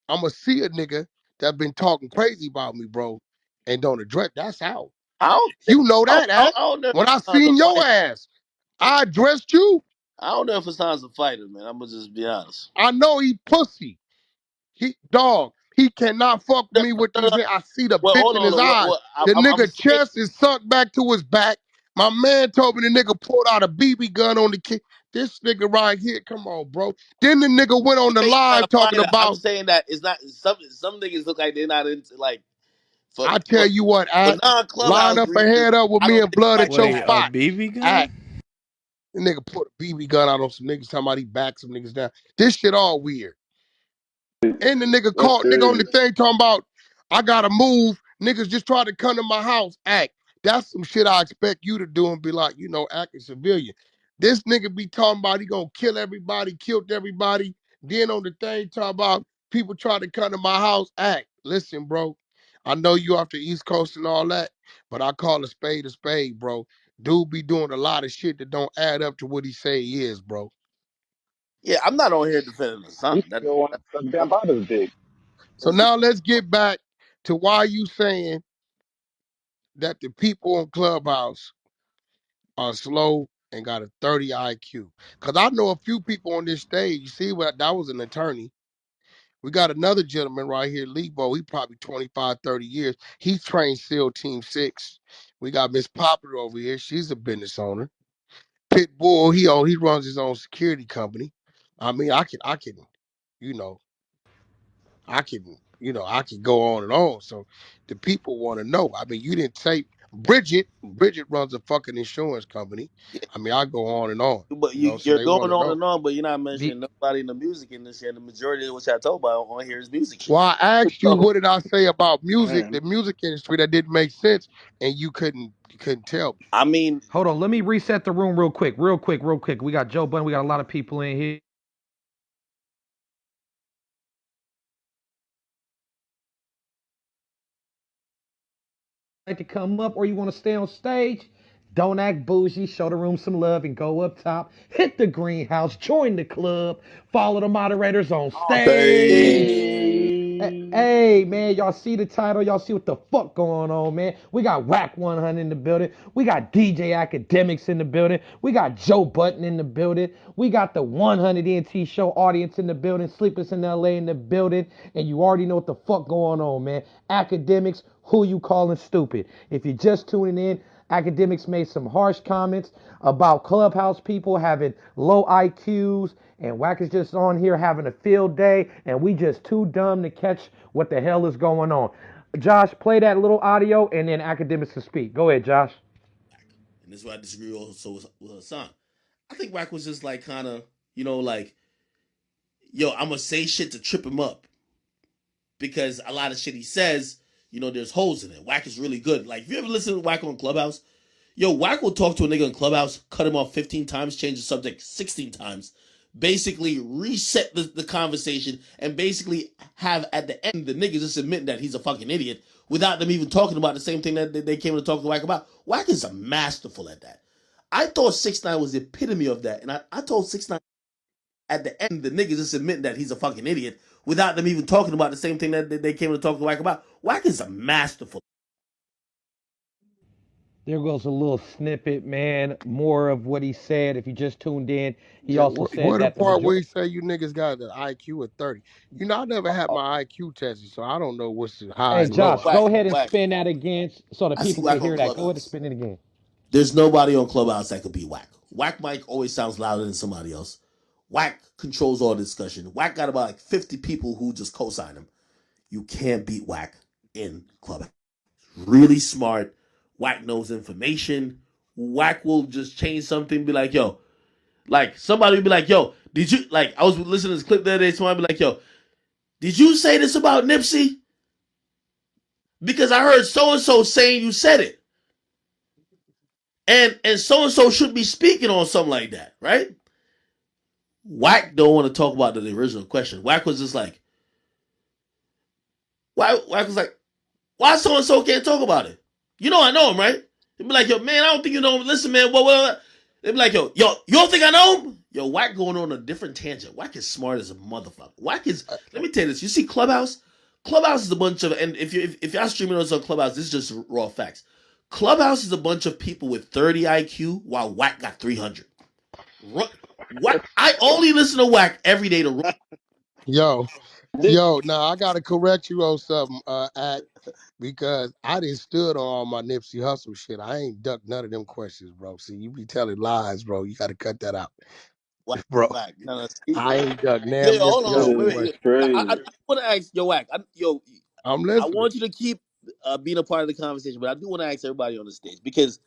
I'm gonna see a nigga that been talking crazy about me, bro, and don't address. That's out. I don't think You know that, act. I don't know if When I Hassan's a seen your fighter. ass, I addressed you. I don't know if Hassan's a fighter, man. I'm gonna just be honest. I know he pussy. He cannot fuck with No, me with no, no, these. no. I see the Well, bitch hold in on. his eyes. Well, The I'm nigga saying chest is sunk back to his back. My man told me the nigga pulled out a BB gun on the kid. This nigga right here, come on, bro. Then the nigga went on the he's not live a talking fighter. I'm about, saying that it's not some niggas look like they're not into like for I for tell you what, for act, non line clubhouse up a reasons. head up with I me don't and think blood fight at your Wait, that. a spot. BB Act. gun? The nigga put a BB gun out on some niggas talking about he backed some niggas down. This shit all weird. And the nigga That's caught nigga on crazy. the thing talking about I gotta move. Niggas just tried to come to my house. Act. That's some shit I expect you to do and be like, act a civilian. This nigga be talking about he gonna kill everybody, killed everybody. Then on the thing talk about people try to come to my house. Act. Listen, bro. I know you off the East Coast and all that, but I call a spade, bro. Dude be doing a lot of shit that don't add up to what he say he is, bro. Yeah, I'm not on here defending the He son. still wants That to suck damn that's Bobby's dick. So that's now let's get back to why you saying that the people on Clubhouse are slow and got a 30 IQ. Cause I know a few people on this stage. You see what that was an attorney. We got another gentleman right here, Lebo. He probably 25, 30 years. He trained SEAL Team 6. We got Miss Popular over here. She's a business owner. Pitbull, he runs his own security company. I mean, you know, I can go on and on. So the people want to know. I mean, you didn't say Bridget. Bridget runs a fucking insurance company. yeah. I mean, I go on and on, But so you're they want going to on know. and on, but you're not The, mentioning nobody in the music industry, and the majority of what I told about on here is music shit. Well, I asked you So what did I say about music, Man, the music industry that didn't make sense, and you couldn't tell me. I mean, hold on, let me reset the room real quick, real quick, real quick. We got Joe Budden. We got a lot of people in here. Like to come up or you want to stay on stage, don't act bougie. Show the room some love and go up top. Hit the greenhouse. Join the club. Follow the moderators on stage. hey, hey, Hey, man, y'all see the title? Y'all see what the fuck going on, man? We got Wack 100 in the building. We got DJ Academics in the building. We got Joe Button in the building. We got the 100 NT show audience in the building. Sleepless in LA in the building. And you already know what the fuck going on, man. Academics, who you calling stupid? If you're just tuning in, Academics made some harsh comments about Clubhouse people having low IQs, and Wack is just on here having a field day, and we just too dumb to catch what the hell is going on. Josh, play that little audio, and then Academics can speak. Go ahead, Josh. and this is why I disagree also with Hassan. I think Wack was just like kind of, like, yo, I'm gonna say shit to trip him up because a lot of shit he says, there's holes in it. Wack is really good. Like, if you ever listen to Wack on Clubhouse, yo, Wack will talk to a nigga in Clubhouse, cut him off 15 times, change the subject 16 times, basically reset the conversation, and basically have at the end the niggas just admitting that he's a fucking idiot without them even talking about the same thing that they came to talk to Wack about. Wack is a masterful at that. I thought 6ix9ine was the epitome of that, and I told 6ix9ine at the end the niggas just admitting that he's a fucking idiot without them even talking about the same thing that they came to talk to Wack about. Wack is a masterful. There goes a little snippet, man. More of what he said. If you just tuned in, he Yeah, also said where the that the part where majority. he say you niggas got the IQ of 30? I never had my IQ tested, so I don't know what's the high Hey, and low Josh, out go Wack, there. ahead and Wack. spin that again so the I see people can Wack on hear that. Go ahead and Clubhouse. spin it again. There's nobody on Clubhouse that could be Wack. Wack Mike always sounds louder than somebody else. Wack controls all the discussion. Wack got about like 50 people who just co-sign him. You can't beat Wack in Clubhouse. Really smart. Wack knows information. Wack will just change something, be like, yo, like somebody will be like, yo, did you, like, I was listening to this clip the other day, somebody be like, yo, did you say this about Nipsey? Because I heard so and so saying you said it. And so and so should be speaking on something like that, right? Wack don't want to talk about the original question. Wack was just like, Wack was like, why so and so can't talk about it? I know him, right? He'd be like, yo, man, I don't think you know him. Listen, man, what? They'd be like, yo, you don't think I know him? Yo, Wack going on a different tangent. Wack is smart as a motherfucker. Wack is, let me tell you this. You see Clubhouse? Clubhouse is a bunch of, and if y'all streaming on Clubhouse, this is just raw facts. Clubhouse is a bunch of people with 30 IQ while Wack got 300. What? I only listen to Wack every day to. Yo, This, now I gotta correct you on something, Act, because I didn't stood on all my Nipsey Hustle shit. I ain't ducked none of them questions, bro. See, you be telling lies, bro. You gotta cut that out, Wack, bro. Wack. No, see, I ain't ducked yeah, damn hold Nipsey on, hold on, Hustle wait, this wait. is Wait. question. I crazy. want to ask, yo, Wack. I'm I listening. want you to keep being a part of the conversation, but I do want to ask everybody on the stage because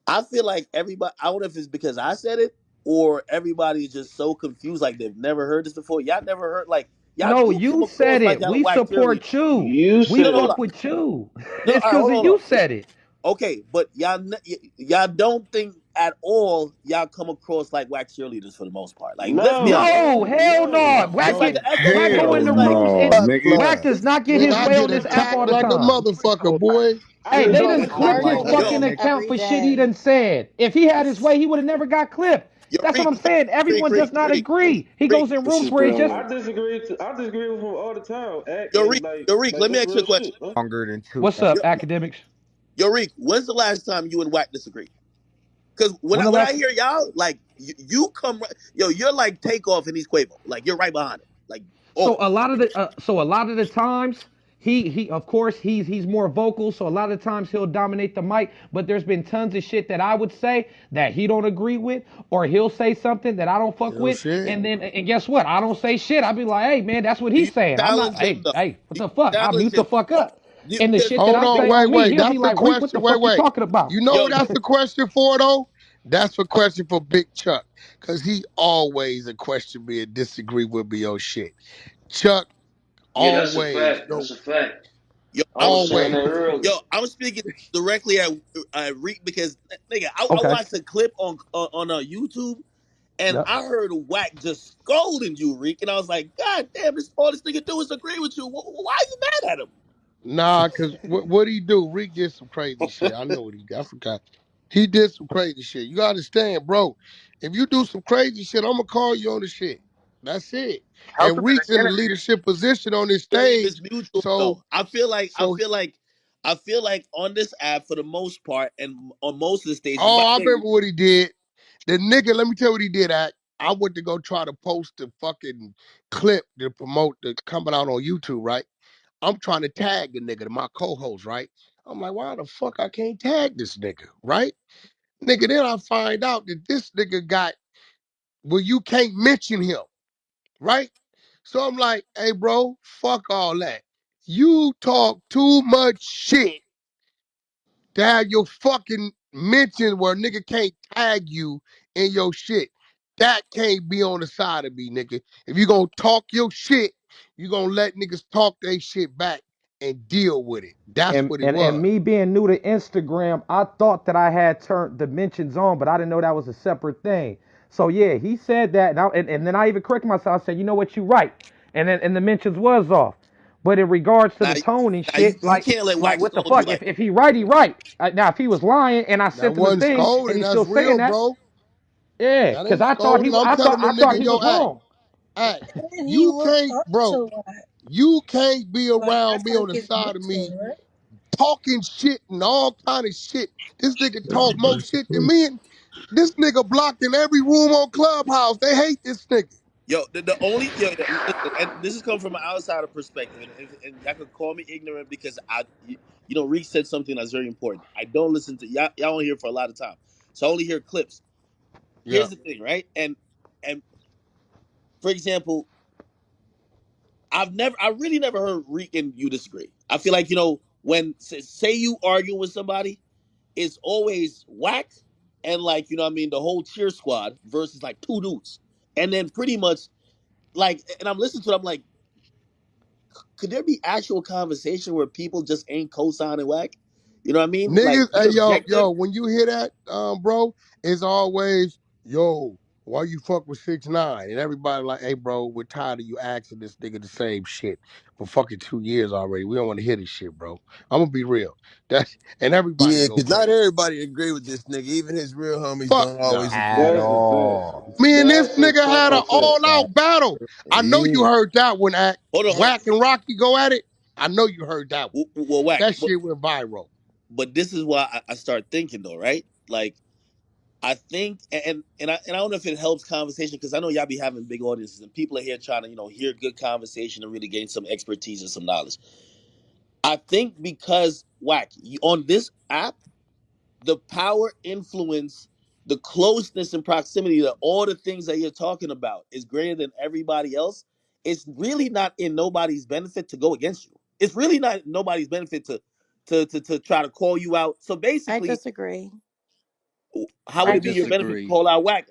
I feel like everybody. I don't know if it's because I said it or everybody is just so confused, like they've never heard this before. Y'all never heard, like y'all No, do come you across said like it. y'all We Wack serious. support you. You We No, no, said hold it. fuck on. with you. No, no, It's all right, because hold of on, hold you on. said it. Okay, but y'all don't think at all y'all come across like wax cheerleaders for the most part. Like, let's be No, honest. No, no, hell no, no. Hell That's like no. that's the Wack only go Hell in the reason. Like, rooms no, and Fuck nigga. Wack club. does not get Nigga, his I way on get this app all attacked the like a time. motherfucker, boy. I Hey, didn't they know done that I clipped shit. his like Hold that fucking yo, on. nigga. account every for shit he day. done said. If he had his way, he would have never got clipped. yo, That's what Reek, I'm saying. Everyone does not Reek, agree. He Reek. goes in This rooms shit where it's 3 just on 1. I disagree with him all the time. Yo, And Reek, yo, Reek. like Let me that's ask you a real question. shit. Huh? Longer than two what's seconds. up, Yo, academics? yo, Reek. When's the last time you and Wack disagree? Because When the when I last hear y'all, like you come, yo, you're like Takeoff and he's Quavo, like you're right behind him, like so always. a lot of the times he of course he's more vocal, so a lot of the times he'll dominate the mic, but there's been tons of shit that I would say that he don't agree with, or he'll say something that I don't fuck Real with, shit. and guess what, I don't say shit. I'll be like, hey man, that's what Do he's you saying. I'm not, challenge him hey though? hey what Do you the fuck, I'll challenge mute the him? fuck up. And the Because shit that Hold I on, say on me, wait. he'll be That's the like, Reek, what question. the fuck you Wait. talking about? You know yo, what that's the question for though? That's a question for Big Chuck. Cause he always a question me and disagree with me on shit. Chuck Yeah, that's a always, fact. yo, That's a fact. yo, I was saying that always. earlier. I'm speaking directly at Reek because nigga, I Okay. watched a clip on YouTube and Yep. I heard Wack just scolding you, Reek, and I was like, God damn, this all this nigga do is agree with you. Why are you mad at him? Nah, cause what he do? Rick did some crazy shit. I know what he did. I forgot. He did some crazy shit. You gotta understand, bro. If you do some crazy shit, I'm gonna call you on the shit. That's it. Help And him in Reek's the in the interview. leadership position on this Believe it's stage. mutual So though. so I feel like on this app for the most part and on most of the stages, by oh, I the way, remember what he did. The nigga, let me tell you what he did, Act. I went to go try to post the fucking clip to promote the coming out on YouTube, right? I'm trying to tag the nigga, my co-host, right? I'm like, why the fuck I can't tag this nigga, right? Nigga, then I find out that this nigga got, well, you can't mention him, right? So I'm like, hey, bro, fuck all that. You talk too much shit to have your fucking mention where a nigga can't tag you in your shit. That can't be on the side of me, nigga. If you gonna talk your shit, you gonna let niggas talk their shit back and deal with it. That's And, what it and was. and me being new to Instagram, I thought that I had turned dimensions on, but I didn't know that was a separate thing. So yeah, he said that, and then I even corrected myself. I said, you know what, you right. And the mentions was off. But in regards to now, the tone and now you, shit, you can't let like Wax what the scold you fuck? like If he right, he right. Now if he was lying and I That sent him the wasn't thing and scolding, he's that's still saying real, that, bro. yeah, That because ain't I thought scolding. I'm telling I them thought nigga, he yo, was wrong. act. And he You looked can't, up bro, to what? you can't be Like around that's me on like the his side of me mentor, right? talking shit and all kind of shit. This nigga talk more shit than me. And this nigga blocked in every room on Clubhouse. They hate this nigga. yo. The only listen, and this is coming from an outsider perspective, and y'all could call me ignorant because Reek said something that's very important. I don't listen to y'all. Y'all don't hear for a lot of time, so I only hear clips. Yeah. Here's the thing, right? And for example, I really never heard Reek and you disagree. I feel like when say you argue with somebody, it's always Whack and like what I mean the whole cheer squad versus like two dudes, and then pretty much like, and I'm listening to it, I'm like, could there be actual conversation where people just ain't co-signing Whack? You know what I mean? Like Niggas, be hey objective. when you hear that, bro, it's always, yo, why you fuck with 6ix9ine? And everybody like, hey bro, we're tired of you asking this nigga the same shit for fucking 2 years already. We don't want to hear this shit, bro. I'm gonna be real. That's and everybody Yeah, go because not crazy. everybody agree with this nigga. Even his real homies Fuck don't nah. always agree At with That's him. a fact. all. Me and this That's a nigga had an fucking fact. all-out battle. I know you Yeah. heard that one, Act. Hold on. Whack and Rocky go at it. I know you heard that one. Well, Whack, That shit went viral. but this is why I start thinking though, right? Like I think, and I don't know if it helps conversation because I know y'all be having big audiences and people are here trying to hear good conversation and really gain some expertise and some knowledge. I think because Whack on this app, the power, influence, the closeness and proximity to all the things that you're talking about is greater than everybody else. It's really not in nobody's benefit to go against you. It's really not nobody's benefit to try to call you out. So I basically, disagree. how would I I it be your disagree. benefit to disagree. call out Whack?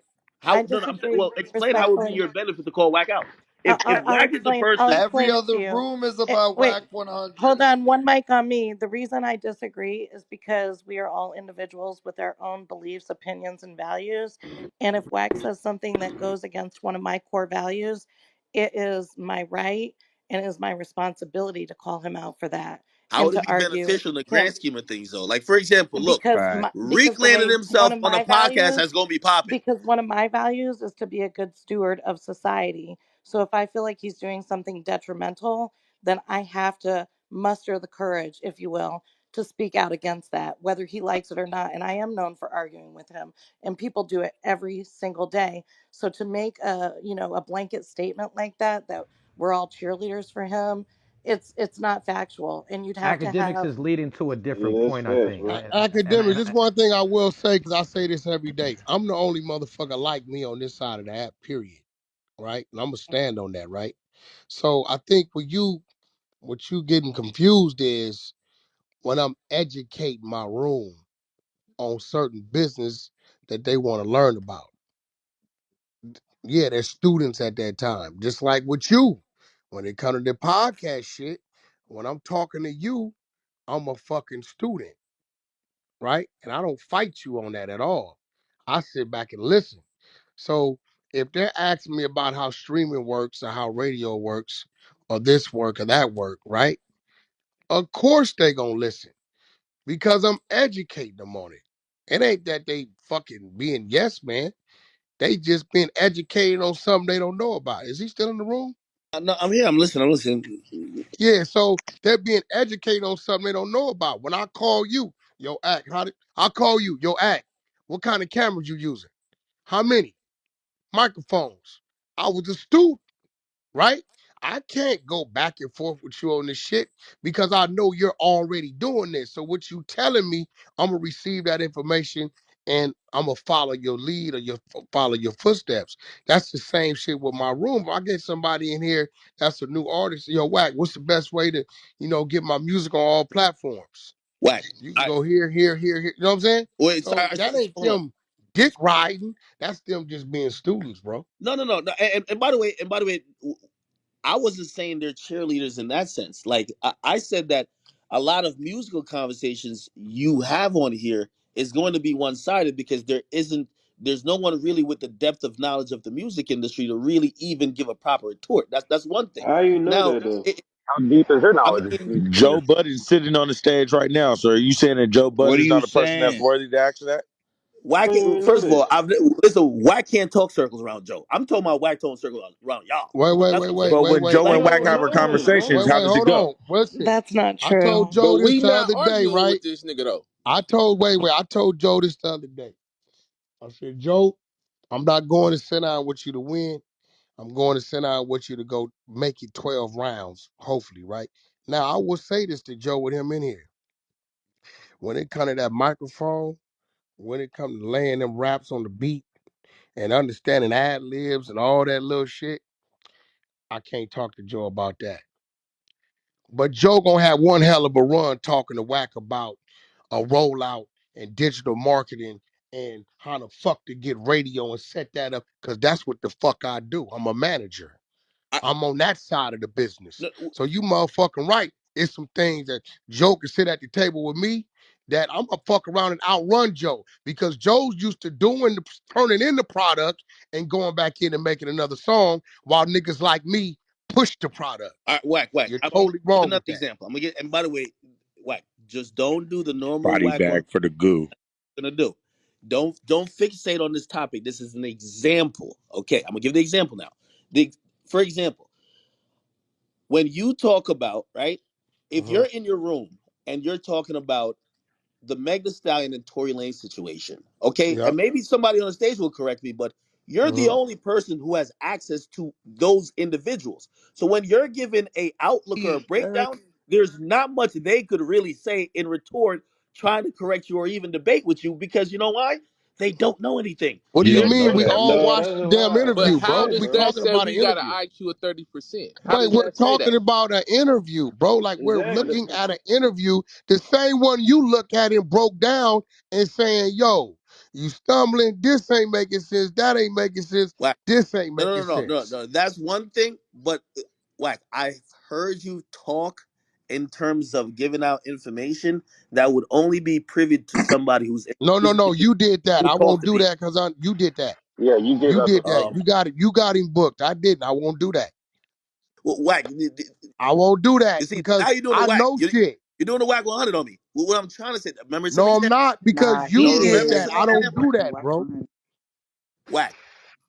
I How no no I'm saying, disagree well explain how it would be respectfully. your benefit to call Whack out. If I'll Wack is the explain. I'll person, Every explain it to other you. room is about Wait, Whack 100. hold on. One mic on me. The reason I disagree is because we are all individuals with our own beliefs, opinions, and values. And if Wax says something that goes against one of my core values, it is my right and it is my responsibility to call him out for that how and would it to be argue beneficial in the him grand scheme of things, though? Like, for example, look, Fact. Reek the landed way one himself of on a my podcast values that's gonna be popping. because one of my values is to be a good steward of society. So if I feel like he's doing something detrimental, then I have to muster the courage, if you will, to speak out against that, whether he likes it or not. And I am known for arguing with him, and people do it every single day. So to make a blanket statement like that we're all cheerleaders for him, it's not factual, and you'd have to Academics have. is leading to a different Yeah, that's point, I facts, think. bro. Academic, this one thing I will say, because I say this every day. I'm the only motherfucker like me on this side of the app, period. Right? And I'm gonna stand on that, right? So I think what you getting confused is when I'm educating my room on certain business that they want to learn about. Yeah, they're students at that time. Just like with you. When it comes to the podcast shit, when I'm talking to you, I'm a fucking student, right? And I don't fight you on that at all. I sit back and listen. So if they're asking me about how streaming works or how radio works or this work or that work, right? Of course they gonna listen because I'm educating them on it. It ain't that they fucking being yes man. They just been educated on something they don't know about. Is he still in the room? No, I'm here. I'm listening. I'm listening. Yeah, so they're being educated on something they don't know about. When I call you, yo, act, I call you, yo, act. What kind of cameras you using? How many? Microphones. I was a student. Right? I can't go back and forth with you on this shit because I know you're already doing this. So what you telling me, I'm gonna receive that information and I'm gonna follow your lead or follow your footsteps. That's the same shit with my room. If I get somebody in here that's a new artist, yo, Wack, what's the best way to, get my music on all platforms? Wack. You can I go here, here, here, here. You know what I'm saying? wait. So Sorry, that ain't hold on. them dick riding. That's them just being students, bro. No. And by the way, I wasn't saying they're cheerleaders in that sense. Like I said that a lot of musical conversations you have on here is going to be one sided because there's no one really with the depth of knowledge of the music industry to really even give a proper retort. That's one thing. How you know Now, that though? How deep is your I knowledge of mean, music Joe industry? Budden's sitting on the stage right now. So are you saying that Joe What Budden are is you not a person that's saying? worthy to answer that? Wack. How you know First of all, that? Wack can't talk circles around Joe. I'm talking about Wack talking circles around y'all. Wait, wait, That's wait, what I'm wait, saying. But wait, when wait, Joe We wait, and Wack wait, don't have a know him, conversation, wait, bro. how wait, does it hold go? on. Listen, That's not I told true. Joe But this we the not other day, arguing with right? this nigga though. I told Joe this the other day. I said, Joe, I'm not going to sit down with you to win. I'm going to sit down with you to go make it 12 rounds, hopefully, right? Now, I will say this to Joe with him in here. When it comes to that microphone, when it comes to laying them raps on the beat and understanding ad libs and all that little shit, I can't talk to Joe about that. But Joe gonna have one hell of a run talking to Wack about a rollout and digital marketing and how the fuck to get radio and set that up, because that's what the fuck I do. I'm a manager. I, I'm on that side of the business. no, So you motherfucking right. It's some things that Joe can sit at the table with me that I'm gonna fuck around and outrun Joe because Joe's used to turning in the product and going back in and making another song while niggas like me push the product. all right, Wack. You're I'm gonna totally give wrong another with that. example. I'm gonna get. And by the way, Wack, just don't do the normal Body Wack one. bag for the goo. Gonna do. Don't fixate on this topic. This is an example. Okay, I'm gonna give the example now. The For example, when you talk about right, if Uh-huh. you're in your room and you're talking about the Meg Thee Stallion and Tory Lane situation, okay, Yep. and maybe somebody on the stage will correct me, but you're the Uh-huh. only person who has access to those individuals. So when you're given a outlook or a Eric. breakdown, there's not much they could really say in retort, trying to correct you or even debate with you because you know why? They don't know anything. What do You you They're don't know mean? We that. all No, watched that's the a damn lie. But interview, That's a how bro. lie, does We bro. that talking say about an we got an interview. IQ of 30%? How Wait, does we're that say talking that? about an interview, bro. Like we're Exactly. looking at an interview, the same one you look at and broke down and saying, yo, You stumbling. This ain't making sense. That ain't making sense. Whack. This ain't No, making no, no, no, no, sense. no. That's one thing, but Whack, I've heard you talk in terms of giving out information that would only be privy to somebody who's No, no, no. exclusively You did that. who I talk won't to do me. that because you did that. Yeah, you gave You out the did that. link. You got it. You got him booked. I didn't. I won't do that. Well, Whack, I won't do you that see, because now you're doing the I Whack. know You're, shit. you're doing the Whack 100 on me. Well, what I'm trying to say, remember some No, I'm example. not because Nah, you he No, did remember is. that. some I don't example. do Definitely that, whack bro. 100. Whack,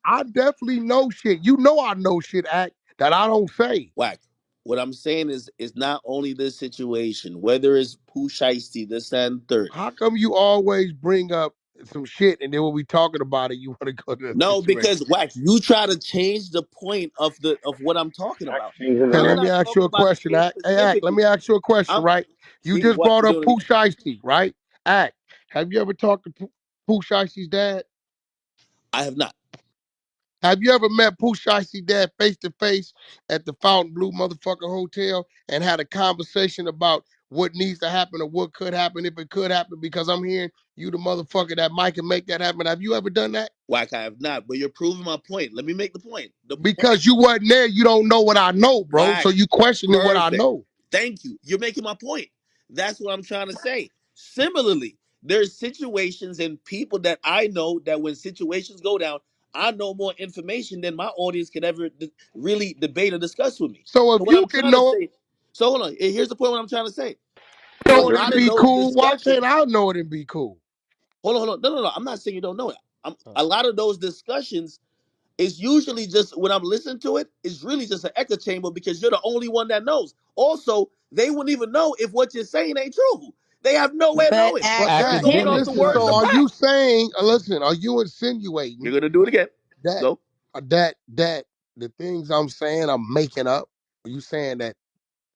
I definitely know shit. You know I know shit, act that I don't say. Whack. What I'm saying is not only this situation, whether it's Pooh Shiesty, this and third. How come you always bring up some shit and then when we talking about it, you want to go to the No, situation? because Wax, you try to change the point of what I'm talking Act about. changing the Okay, I'm let narrative. me not ask you talking a about the question, case Act. Hey, Act, let specifically. me ask you a question, I'm right? You see just what brought you're up doing Pooh again. Shiesty, right? Act. Have you ever talked to Pooh Shiesty's dad? I have not. Have you ever met Pooh Shiesty's dad face to face at the Fountain Blue motherfucking hotel and had a conversation about what needs to happen or what could happen if it could happen? Because I'm hearing you the motherfucker that might can make that happen. Have you ever done that? Wax, I have not. But you're proving my point. Let me make the point. The point, Because you wasn't there, you don't know what I know, bro. So Wax, you questioning what I perfect. know. Thank you. You're making my point. That's what I'm trying to say. Similarly, there's situations and people that I know that when situations go down, I know more information than my audience could ever really debate or discuss with me. So if So what you I'm can trying to know say, so hold on. Here's the point. What I'm trying to say. A know it lot and of be those cool, why can't discussions. I know it and be cool? Hold on. No. I'm not saying you don't know it. Oh. A lot of those discussions is usually just when I'm listening to it, it's really just an echo chamber because you're the only one that knows. Also, they wouldn't even know if what you're saying ain't true. They have no way of But knowing. But You're Act, going but off Academics the listen, words so of are fact. you saying, listen, are you You're insinuating gonna do it again. that Go. that the things I'm saying I'm making up? Are you saying that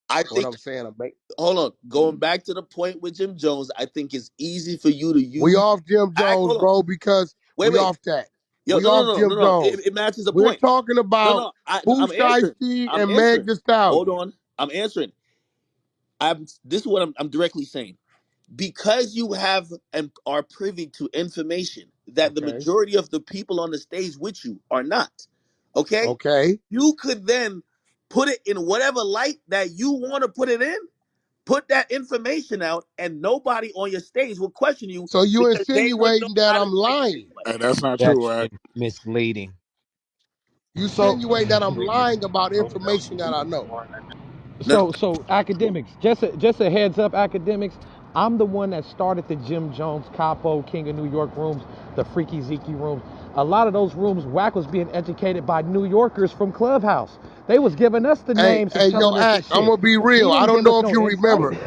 I what think. I'm saying I'm making? Hold on. Going back to the point with Jim Jones, I think it's easy for you to We use. off Jim Act. Jones, Hold on. bro, because Wait, we wait. off that. Yo, We no, no, off no, no, Jim no. Jones. It matches the We're point. talking No, about no. No, Pooh I'm answering. Shiesty I'm and Meg answering. Thee Hold Stallion. on. I'm answering. This is what I'm directly saying. Because you have and are privy to information that the Okay. majority of the people on the stage with you are not, okay? Okay. You could then put it in whatever light that you want to put it in, put that information out, and nobody on your stage will question you So you because they would know insinuating that how to I'm take it lying. anyway. Hey, that's not true, That's right? misleading. You So insinuating that I'm lying about information that I know. No, So academics, just a heads up, academics. I'm the one that started the Jim Jones Capo King of New York rooms, the Freaky Zeke rooms. A lot of those rooms, Wack was being educated by New Yorkers from Clubhouse. They was giving us the Hey, names and hey, yo, telling us the Act, I'm shit. gonna be He real. I didn't don't give us know if no you insight. remember.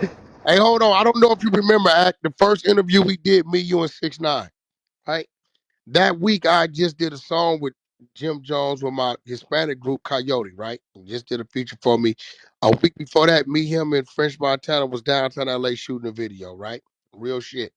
Hey, hold on. I don't know if you remember, Act, the first interview we did, me, you, and 6ix9ine, right? That week, I just did a song with Jim Jones with my Hispanic group, Coyote, right? He just did a feature for me. A week before that, me, him, and French Montana was downtown LA shooting a video, right? Real shit.